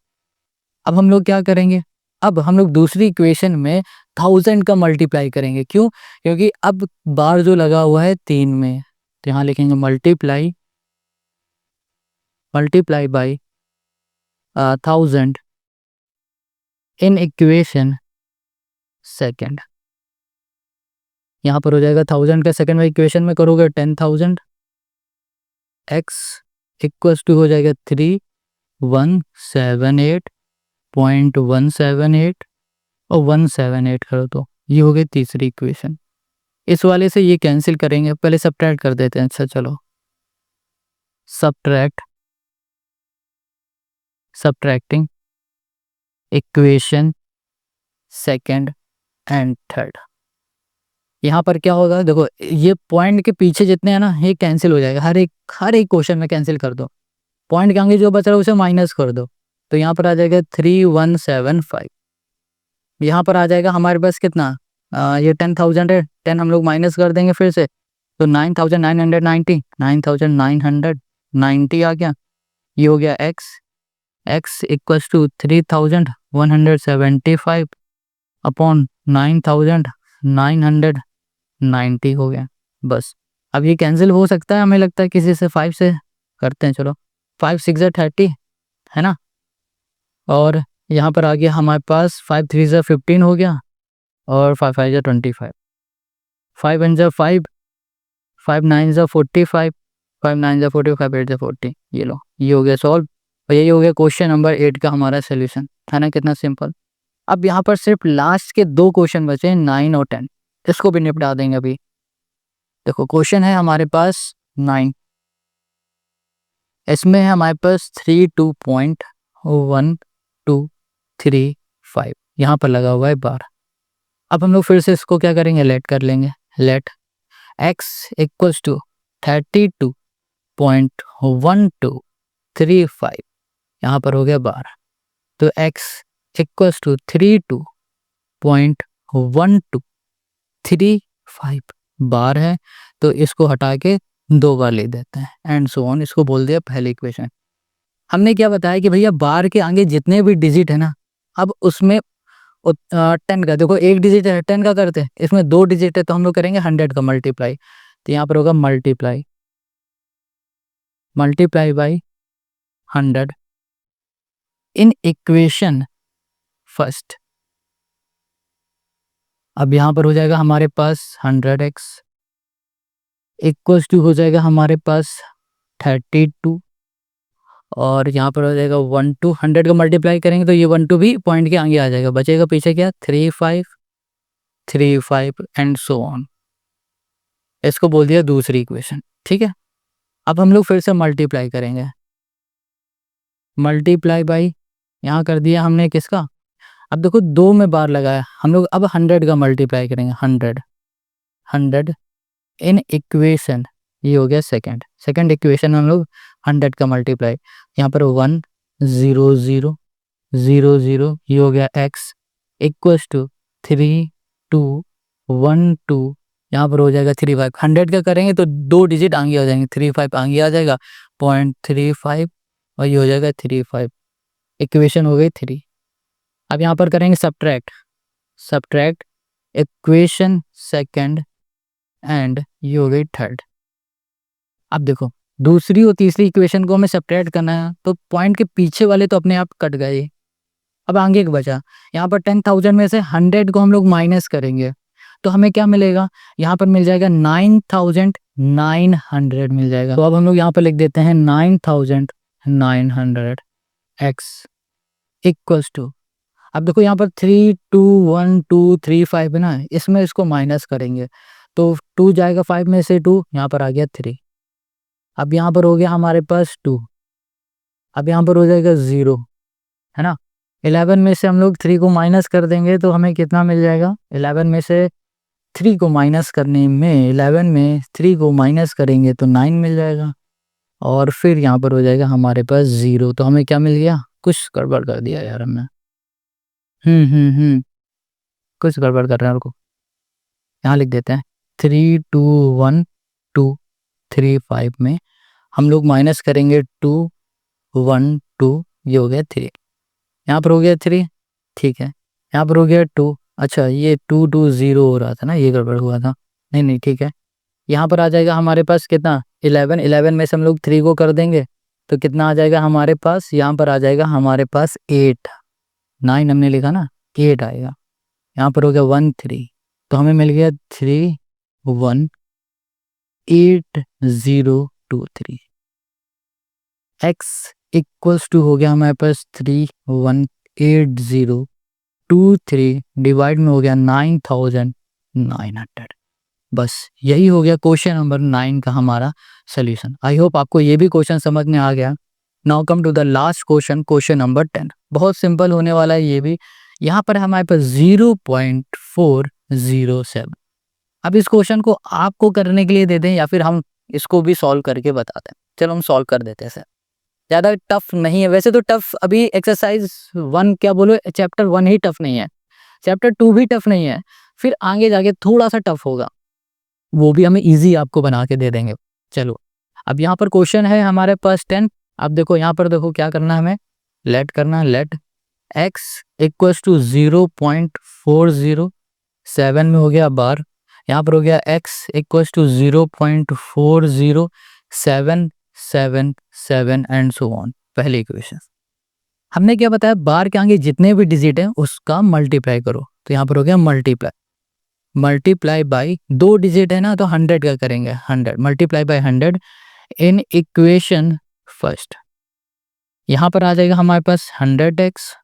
अब हम लोग क्या करेंगे, अब हम लोग दूसरी इक्वेशन में 1000 का मल्टीप्लाई करेंगे। क्यों? क्योंकि अब बार जो लगा हुआ है 3 में, तो यहाँ लिखेंगे multiply by 1000 in equation second. यहाँ पर हो जाएगा 1000 का सेकेंड में इक्वेशन में करोगे 10,000 x इक्वल्स टू हो जाएगा 3,178.178 और 178 करो तो ये हो गई तीसरी इक्वेशन। इस वाले से ये कैंसिल करेंगे, पहले सब्ट्रैक्ट कर देते हैं। अच्छा चलो, subtracting equation second and third. यहाँ पर क्या होगा, देखो ये पॉइंट के पीछे जितने हैं ना, ये कैंसिल हो जाएगा, हर एक क्वेश्चन में कैंसिल कर दो। पॉइंट के आगे जो बच रहा है उसे माइनस कर दो, तो यहाँ पर आ जाएगा 3175। यहाँ पर आ जाएगा हमारे पास कितना, ये 10,000 है, 10 हम लोग माइनस कर देंगे फिर से, तो 9,990 आ गया। ये हो गया x इक्वल्स टू 3,175 अपॉन 9,990 हो गया। बस अब ये कैंसिल हो सकता है, हमें लगता है किसी से 5 से करते हैं। चलो 5 6 30 है ना, और यहाँ पर आ गया हमारे पास 5 3 15 हो गया, और 5 5 25, 5 1 5, 5 9 45, 5 9 40, 5 8 40। ये लो, ये हो गया सॉल्व, और यही हो गया क्वेश्चन नंबर 8 का हमारा सोल्यूशन, है ना, कितना सिंपल। अब यहाँ पर सिर्फ लास्ट के 2 क्वेश्चन बचे हैं 9 और 10, इसको भी निपटा देंगे अभी। देखो क्वेश्चन है हमारे पास 9, इसमें है हमारे पास 32.1235, यहाँ पर लगा हुआ है 12। अब हम लोग फिर से इसको क्या करेंगे, लेट कर लेंगे। लेट x इक्वल्स टू 32.1235, यहाँ पर हो गया 12, तो x इक्वल्स टू 32.1235 बार है, तो इसको हटा के 2 बार ले देते हैं एंड सो ऑन। इसको बोल दिया पहली इक्वेशन। हमने क्या बताया कि भैया बार के आगे जितने भी डिजिट है ना, अब उसमें 10 का, देखो एक डिजिट है 10 का करते हैं, इसमें 2 डिजिट है तो हम लोग करेंगे 100 का मल्टीप्लाई, तो यहाँ पर होगा multiply by 100 in equation first. अब यहाँ पर हो जाएगा हमारे पास 100x इक्वल्स टू हो जाएगा हमारे पास 32, और यहाँ पर हो जाएगा 1 2 100 का मल्टीप्लाई करेंगे तो ये 1 2 भी पॉइंट के आगे आ जाएगा, बचेगा पीछे क्या 3 5 एंड सो ऑन। इसको बोल दिया दूसरी इक्वेशन। ठीक है, अब हम लोग फिर से मल्टीप्लाई करेंगे, मल्टीप्लाई बाई, यहाँ कर दिया हमने किसका, अब देखो 2 में बार लगाया हम लोग, अब 100 का मल्टीप्लाई करेंगे, 100 इन इक्वेशन, ये हो गया सेकंड इक्वेशन में हम लोग 100 का मल्टीप्लाई, यहाँ पर 1 0 0 0 0, ये हो गया x इक्वल्स टू 3 2 1 2, यहाँ पर हो जाएगा 3 5। 100 का करेंगे तो 2 डिजिट आगे आ जाएंगे, 3 5 आगे आ जाएगा 0.35, और ये हो जाएगा 3 5। इक्वेशन हो गई 3। अब यहाँ पर करेंगे सब्ट्रैक्ट इक्वेशन सेकंड एंड ये हो गई थर्ड। अब देखो दूसरी और तीसरी इक्वेशन को हमें सब्ट्रैक्ट करना है, तो पॉइंट के पीछे वाले तो अपने आप कट गए, अब आगे एक बचा। यहाँ पर 10,000 में से 100 को हम लोग माइनस करेंगे तो हमें क्या मिलेगा, यहाँ पर मिल जाएगा 9,900 मिल जाएगा। तो अब हम लोग यहाँ पर लिख देते हैं 9,900 x इक्वल्स टू, अब देखो यहाँ पर 3 2 1 2 3 5 है ना, इसमें इसको माइनस करेंगे तो 2 जाएगा 5 में से 2, यहाँ पर आ गया 3। अब यहाँ पर हो गया हमारे पास 2, अब यहाँ पर हो जाएगा 0, है ना, 11 में से हम लोग 3 को माइनस कर देंगे तो हमें कितना मिल जाएगा? 11 में से 3 को माइनस करने में 11 में 3 को माइनस करेंगे तो 9 मिल जाएगा और फिर यहाँ पर हो जाएगा हमारे पास 0। तो हमें क्या मिल गया? कुछ गड़बड़ कर दिया यार हमने। कुछ गड़बड़ कर रहे हैं। रुको, यहाँ लिख देते हैं 3 2 1 2 3 5 में हम लोग माइनस करेंगे 2 1 2, ये हो गया 3, यहाँ पर हो गया 3, ठीक है। यहाँ पर हो गया 2, अच्छा ये 2 2 0 हो रहा था ना, ये गड़बड़ हुआ था। नहीं नहीं ठीक है। यहाँ पर आ जाएगा हमारे पास कितना? 11। 11 में से हम लोग 3 को कर देंगे तो कितना आ जाएगा हमारे पास? यहाँ पर आ जाएगा हमारे पास 8। 9 हमने लिखा ना, 8 आएगा। यहाँ पर हो गया 1 3, तो हमें मिल गया 3 1 8 0 2 3। x इक्वल्स टू हो गया हमारे पास 3 1 8 0 2 3 डिवाइड में हो गया 9900। बस यही हो गया क्वेश्चन नंबर 9 का हमारा सोल्यूशन। आई होप आपको ये भी क्वेश्चन समझ में आ गया। Now come to the last question, question number 10। बहुत सिंपल होने वाला है ये भी। यहाँ पर हमारे पास 0.407। अब इस क्वेश्चन को आपको करने के लिए दे दें या फिर हम इसको भी सॉल्व करके बताते हैं। चलो हम सॉल्व कर देते हैं सर, ज़्यादा टफ नहीं है वैसे तो। टफ अभी एक्सरसाइज 1 क्या बोलो, चैप्टर 1 ही टफ नहीं है, चैप्टर 2 भी टफ नहीं है, फिर आगे जाके थोड़ा सा टफ होगा, वो भी हमें इजी आपको बना के दे देंगे। चलो अब यहाँ पर क्वेश्चन है हमारे पास 10। अब देखो यहाँ पर देखो क्या करना है हमें, लेट करना है, लेट x इक्वल्स टू 0.407 में हो गया बार, यहाँ पर हो गया x equals to 0.40777 and so on. पहले इक्वेशन हमने क्या बताया, बार के आगे जितने भी डिजिट हैं उसका मल्टीप्लाई करो। तो यहाँ पर हो गया मल्टीप्लाई बाई 2 डिजिट है ना, तो 100 का करेंगे, 100 multiply by 100 in equation first. यहाँ पर आ जाएगा हमारे पास 100x,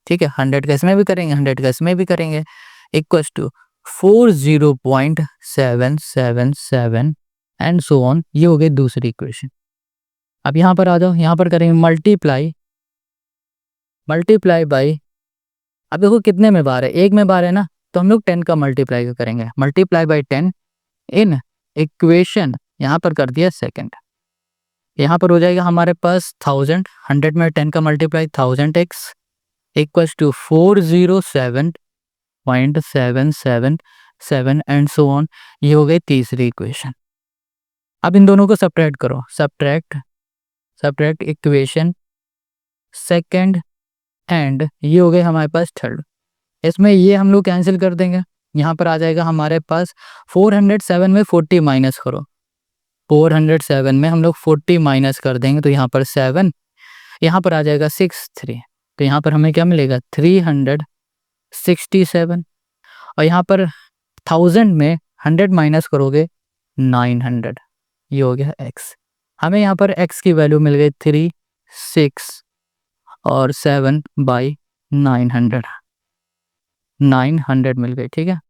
ठीक है, 100 का इसमें भी करेंगे, 100 का इसमें भी करेंगे, equals to 40.777 and so on. ये हो गई दूसरी इक्वेशन। अब यहाँ पर आ जाओ, यहाँ पर करेंगे मल्टीप्लाई बाई, अब देखो कितने में बार है, एक में बार है ना, तो हम लोग 10 का मल्टीप्लाई करेंगे, मल्टीप्लाई बाई 10 इन इक्वेशन, यहाँ पर कर दिया सेकंड। यहाँ पर हो जाएगा हमारे पास 1000, 100 में 10 का multiply 1000x equals to 407.777 and so on. ये हो गई तीसरी इक्वेशन। अब इन दोनों को सब्ट्रैक्ट करो, सब्ट्रैक्ट इक्वेशन सेकंड एंड ये हो गए हमारे पास थर्ड। इसमें ये हम लोग कैंसिल कर देंगे, यहाँ पर आ जाएगा हमारे पास 407 में 40 माइनस करो, 407 में हम लोग 40 माइनस कर देंगे तो यहाँ पर 7, यहाँ पर आ जाएगा 6 3, तो यहाँ पर हमें क्या मिलेगा 367, और यहाँ पर 1000 में 100 माइनस करोगे 900, ये हो गया x। हमें यहाँ पर x की वैल्यू मिल गई 3 6 और 7 बाई 900 मिल गई, ठीक है।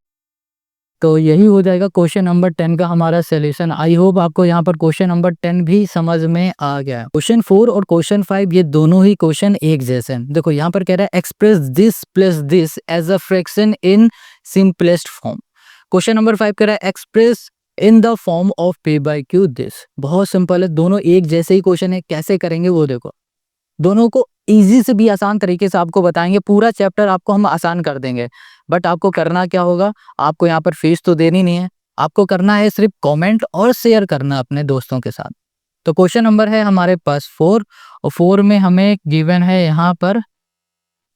तो यही हो जाएगा क्वेश्चन नंबर 10 का हमारा सोल्यूशन। आई होप आपको यहाँ पर क्वेश्चन नंबर 10 भी समझ में आ गया। क्वेश्चन 4 और क्वेश्चन 5 ये दोनों ही क्वेश्चन एक जैसे हैं। देखो यहाँ पर कह रहा है express this plus this as a fraction in simplest form. Question number 5 कह रहा है express in the form of p by q this. बहुत सिंपल है, दोनों एक जैसे ही क्वेश्चन है, कैसे करेंगे वो देखो। दोनों को इजी से भी आसान तरीके से आपको बताएंगे, पूरा चैप्टर आपको हम आसान कर देंगे। बट आपको करना क्या होगा, आपको यहाँ पर फीस तो देनी नहीं है, आपको करना है सिर्फ कमेंट और शेयर करना अपने दोस्तों के साथ। तो क्वेश्चन नंबर है हमारे पास 4 और 4 में हमें गिवन है यहाँ पर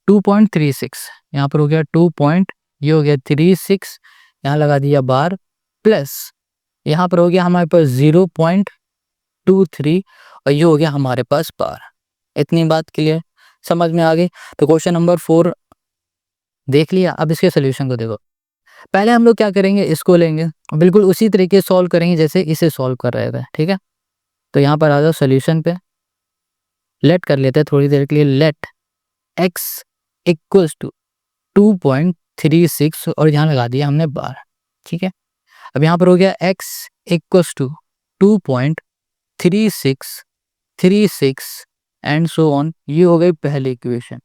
2.36, यहाँ पर हो गया 2 पॉइंट, ये हो गया 36, यहाँ लगा दिया बार, प्लस यहाँ पर हो गया हमारे पास 0.23 और ये हो गया हमारे पास बार। इतनी बात क्लियर समझ में आ गई। तो क्वेश्चन नंबर 4 देख लिया। अब इसके सोल्यूशन को देखो। पहले हम लोग क्या करेंगे, इसको लेंगे बिल्कुल उसी तरीके से सॉल्व करेंगे जैसे इसे सॉल्व कर रहे थे, ठीक है। तो यहाँ पर आ जाओ सोल्यूशन पे, लेट कर लेते हैं थोड़ी देर के लिए, लेट x इक्वल्स टू 2.36 और यहाँ लगा दिया हमने बार, ठीक है। अब यहाँ पर हो गया x equals to 2.3636 and so on. ये हो गई पहली इक्वेशन।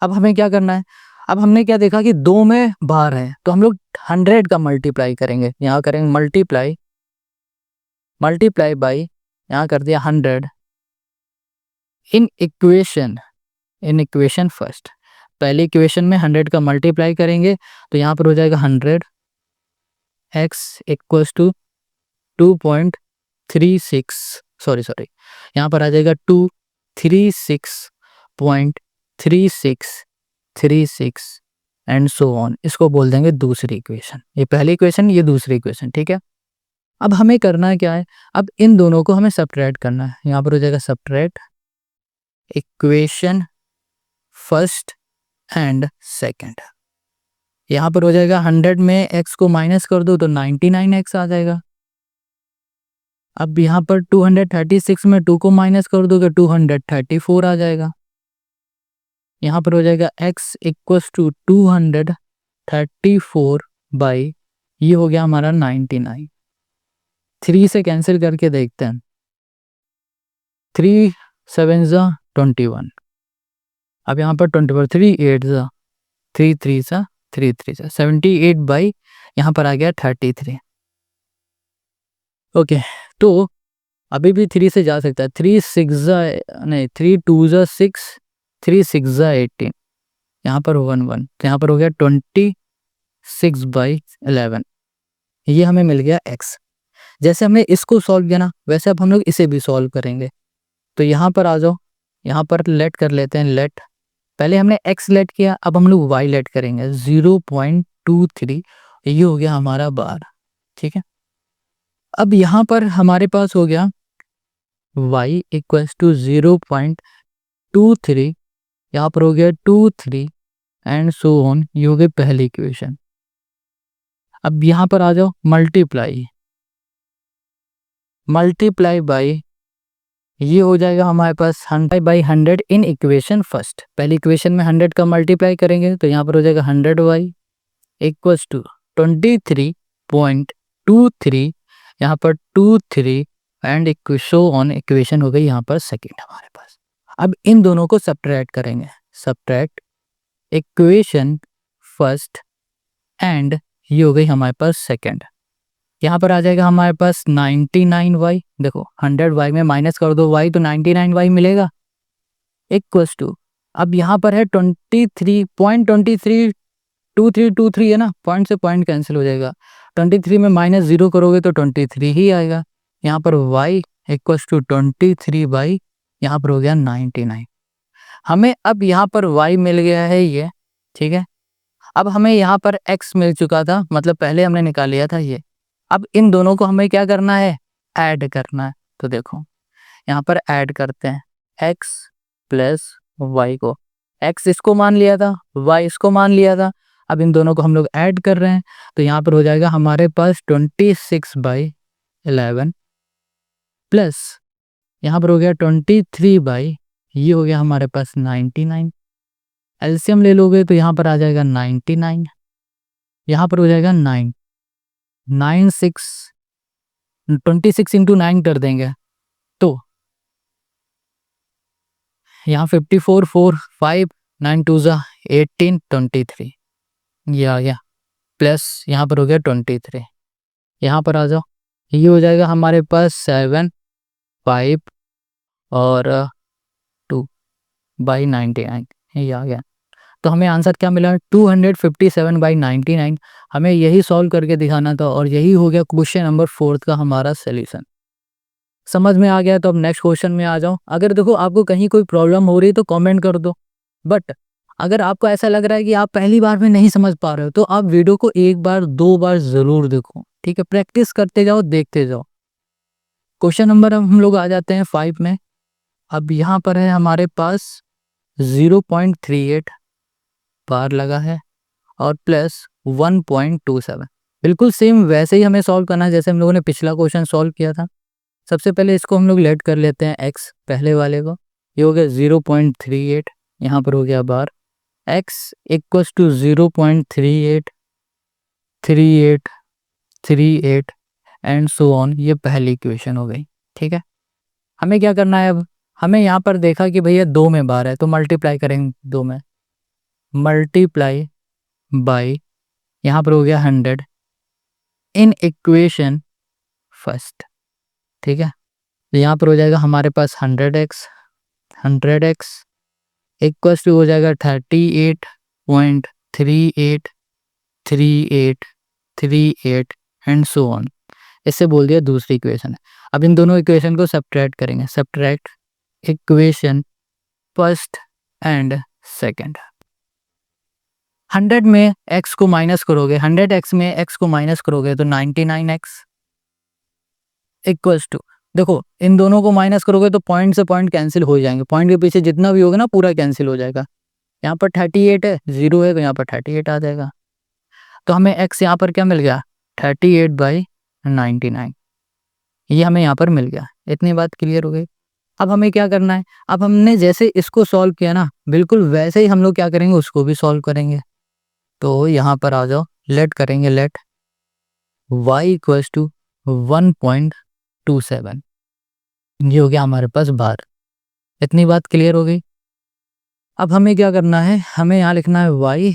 अब हमें क्या करना है, अब हमने क्या देखा कि 2 में बार है तो हम लोग 100 का मल्टीप्लाई करेंगे, यहाँ करेंगे मल्टीप्लाई बाई, यहाँ कर दिया 100 इन इक्वेशन फर्स्ट। पहले इक्वेशन में 100 का मल्टीप्लाई करेंगे तो यहाँ पर हो जाएगा 100 x इक्वल्स टू 2.36 सॉरी यहाँ पर आ जाएगा 236.3636 एंड सो ऑन। इसको बोल देंगे दूसरी इक्वेशन, ये पहली इक्वेशन ये दूसरी इक्वेशन, ठीक है। अब हमें करना क्या है, अब इन दोनों को हमें सब्ट्रैक्ट करना है। यहाँ पर हो जाएगा subtract equation first and second. यहाँ पर हो जाएगा 100 में x को माइनस कर दो तो 99x आ जाएगा। अब यहाँ पर 236 में 2 को माइनस कर दो तो 234 आ जाएगा। यहाँ पर हो जाएगा x इक्वल्स टू 234 बाई, ये हो गया हमारा 99। 3 से कैंसिल करके देखते हैं, 3 7 जा 21, अब यहाँ पर 24, 3 8 जा 3 3 जा 3 3 जा 78 बाई, यहाँ पर आ गया 33। ओके, तो अभी भी 3 से जा सकता है, 3 6 जा नहीं 3 2 जा 6, 3 6 जा 18, यहाँ पर 1 1, तो यहाँ पर हो गया 26 बाई 11, ये हमें मिल गया x। जैसे हमने इसको सॉल्व किया ना वैसे अब हम लोग इसे भी सॉल्व करेंगे। तो यहाँ पर आ जाओ, यहाँ पर लेट कर लेते हैं, लेट पहले हमने x लेट किया, अब हम लोग y लेट करेंगे 0.23, ये हो गया हमारा बार, ठीक है। अब यहाँ पर हमारे पास हो गया y इक्वल्स टू 0.23, यहाँ पर हो गया 23 एंड सो ऑन, ये हो गई पहली इक्वेशन। अब यहाँ पर आ जाओ मल्टीप्लाई बाई, ये हो जाएगा हमारे पास 100 बाई 100 इन इक्वेशन फर्स्ट। पहली इक्वेशन में 100 का मल्टीप्लाई करेंगे तो यहाँ पर हो जाएगा 100y इक्वल्स टू 23.23, यहाँ पर 23 एंड सो ऑन, इक्वेशन हो गई यहाँ पर सेकंड हमारे पास। अब इन दोनों को सब्ट्रैक्ट करेंगे, सब्ट्रैक्ट इक्वेशन फर्स्ट एंड ये हो गई हमारे पास सेकंड। यहाँ पर आ जाएगा हमारे पास 99y, देखो 100y में माइनस कर दो y तो 99y मिलेगा इक्वल्स टू, अब यहाँ पर है 23.23, 2323 है ना, पॉइंट से पॉइंट कैंसिल हो जाएगा, 23 में माइनस 0 करोगे तो 23 ही आएगा। यहाँ पर y इक्वल्स टू 23 बाई, यहाँ पर हो गया 99। हमें अब यहाँ पर y मिल गया है ये, ठीक है। अब हमें यहाँ पर x मिल चुका था, मतलब पहले हमने निकाल लिया था ये। अब इन दोनों को हमें क्या करना है, ऐड करना है। तो देखो यहाँ पर ऐड करते हैं x प्लस वाई को, x इसको मान लिया था, y इसको मान लिया था। अब इन दोनों को हम लोग ऐड कर रहे हैं तो यहाँ पर हो जाएगा हमारे पास 26 बाई 11 प्लस यहाँ पर हो गया 23 बाई, ये हो गया हमारे पास 99। एलसीएम ले लोगे तो यहाँ पर आ जाएगा 99, यहाँ पर हो जाएगा 9 26 इंटू 9 कर देंगे तो यहाँ 54 4 5 9 2 जा 18 23, ये आ गया प्लस यहाँ पर हो गया 23, यहाँ पर आ जाओ, ये हो जाएगा हमारे पास 7 5 और 2 बाई 99, ये आ गया। तो हमें आंसर क्या मिला, 257 बाई 99। हमें यही सॉल्व करके दिखाना था और यही हो गया क्वेश्चन नंबर 4 का हमारा सॉल्यूशन। समझ में आ गया तो अब नेक्स्ट क्वेश्चन में आ जाओ। अगर देखो आपको कहीं कोई प्रॉब्लम हो रही है तो कमेंट कर दो, बट अगर आपको ऐसा लग रहा है कि आप पहली बार में नहीं समझ पा रहे हो तो आप वीडियो को 1 बार 2 बार ज़रूर देखो, ठीक है। प्रैक्टिस करते जाओ, देखते जाओ। क्वेश्चन नंबर हम लोग आ जाते हैं 5 में। अब यहाँ पर है हमारे पास 0.38 बार लगा है और प्लस 1.27, बिल्कुल सेम वैसे ही हमें सॉल्व करना है जैसे हम लोगों ने पिछला क्वेश्चन सॉल्व किया था। सबसे पहले इसको हम लोग लेट कर लेते हैं x, पहले वाले को, ये हो गया 0.38, यहाँ पर हो गया बार, x equals to 0.383838 and so on, ये पहली इक्वेशन हो गई, ठीक है। हमें क्या करना है, अब हमें यहाँ पर देखा कि भैया 2 में बार है तो मल्टीप्लाई करेंगे 2 में, मल्टीप्लाई बाई, यहाँ पर हो गया 100 इन इक्वेशन फर्स्ट। ठीक है, तो यहाँ पर हो जाएगा हमारे पास 100x इक्वल्स टू हो जाएगा 38.3838 एंड सो ऑन। इससे बोल दिया दूसरी इक्वेशन है। अब इन दोनों इक्वेशन को सब्ट्रैक्ट करेंगे। Subtract equation first and second. 100 में x को माइनस करोगे, 100x में x को माइनस करोगे तो 99x इक्वल्स टू, देखो इन दोनों को माइनस करोगे तो पॉइंट से पॉइंट कैंसिल हो जाएंगे, पॉइंट के पीछे जितना भी होगा ना पूरा कैंसिल हो जाएगा। यहाँ पर 38 है, 0 है तो यहाँ पर 38 आ जाएगा। तो हमें x यहाँ पर क्या मिल गया, 38/99, ये हमें यहाँ पर मिल गया। इतनी बात क्लियर हो गई। अब हमें क्या करना है, अब हमने जैसे इसको सॉल्व किया ना बिल्कुल वैसे ही हम लोग क्या करेंगे, उसको भी सॉल्व करेंगे। तो यहाँ पर आ जाओ, लेट करेंगे, लेट y इक्वल्स टू 1.27, ये हो गया हमारे पास बार। इतनी बात क्लियर हो गई। अब हमें क्या करना है, हमें यहाँ लिखना है y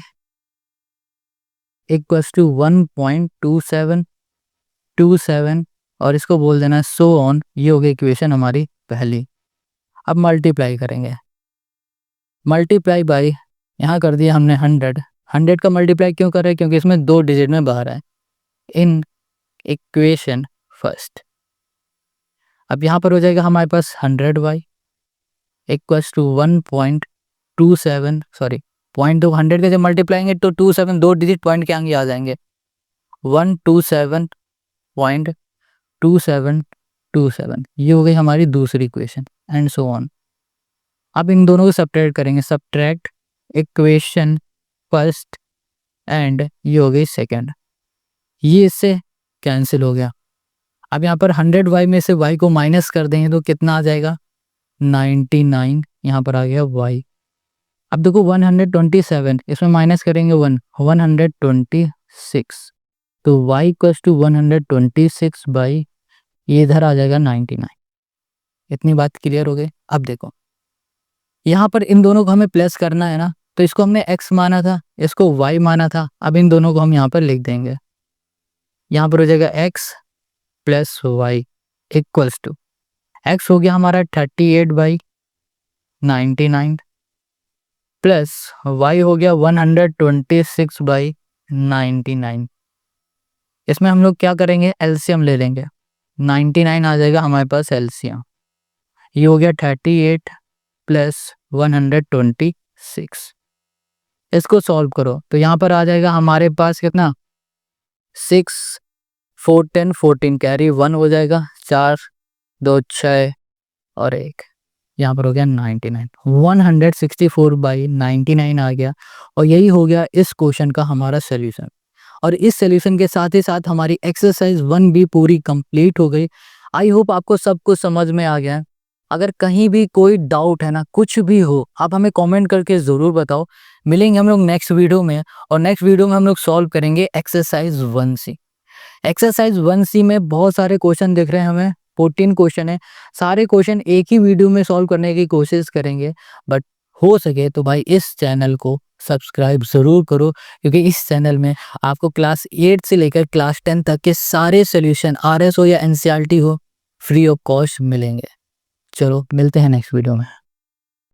इक्वल्स टू 1.27 और इसको बोल देना है सो ऑन। ये हो गई इक्वेशन हमारी पहली। अब मल्टीप्लाई करेंगे, मल्टीप्लाई बाई, यहाँ कर दिया हमने 100 का मल्टीप्लाई क्यों कर रहे हैं, क्योंकि इसमें 2 डिजिट में बाहर है, इन इक्वेशन फर्स्ट। अब यहाँ पर हो जाएगा हमारे पास 100y equals to 1.27, sorry point, तो 100 के जब मल्टीप्लाएंगे तो 27 2 डिजिट पॉइंट के आगे आ जाएंगे, 127.2727, ये हो गई हमारी दूसरी इक्वेशन एंड सो ऑन। अब इन दोनों को सब्ट्रैक्ट करेंगे, सब्ट्रैक्ट इक्वेशन फर्स्ट एंड ये हो गई सेकंड, ये इससे कैंसिल हो गया। अब यहाँ पर 100y में से y को माइनस कर देंगे तो कितना आ जाएगा, 99, यहाँ पर आ गया y। अब देखो 127, इसमें माइनस करेंगे 126, तो y इक्वल्स टू 126 बाई, ये इधर आ जाएगा 99। इतनी बात क्लियर हो गई। अब देखो यहाँ पर इन दोनों को हमें प्लस करना है ना, तो इसको हमने x माना था, इसको y माना था। अब इन दोनों को हम यहाँ पर लिख देंगे, यहाँ पर हो जाएगा x plus y equals to, x हो गया हमारा 38/99 प्लस y हो गया 126/99। इसमें हम लोग क्या करेंगे, एलसीएम ले लेंगे, 99 आ जाएगा हमारे पास एलसीएम। ये हो गया 38 प्लस 126। इसको सॉल्व करो तो यहाँ पर आ जाएगा हमारे पास कितना, 6 4 10 14 कैरी 1 हो जाएगा, 4 2 6 और 1, यहाँ पर हो गया 99, 164/99 आ गया। और यही हो गया इस क्वेश्चन का हमारा सोल्यूशन। और इस सोल्यूशन के साथ ही साथ हमारी एक्सरसाइज 1 भी पूरी कंप्लीट हो गई। आई होप आपको सब कुछ समझ में आ गया। अगर कहीं भी कोई डाउट है ना, कुछ भी हो, आप हमें कमेंट करके ज़रूर बताओ। मिलेंगे हम लोग नेक्स्ट वीडियो में, और नेक्स्ट वीडियो में हम लोग सॉल्व करेंगे एक्सरसाइज 1C। एक्सरसाइज 1C में बहुत सारे क्वेश्चन दिख रहे हैं हमें, 14 क्वेश्चन है। सारे क्वेश्चन एक ही वीडियो में सॉल्व करने की कोशिश करेंगे, बट हो सके तो भाई इस चैनल को सब्सक्राइब ज़रूर करो, क्योंकि इस चैनल में आपको क्लास 8 से लेकर क्लास 10 तक के सारे सोल्यूशन, RS हो या NCERT हो, फ्री ऑफ कॉस्ट मिलेंगे। चलो मिलते हैं नेक्स्ट वीडियो में।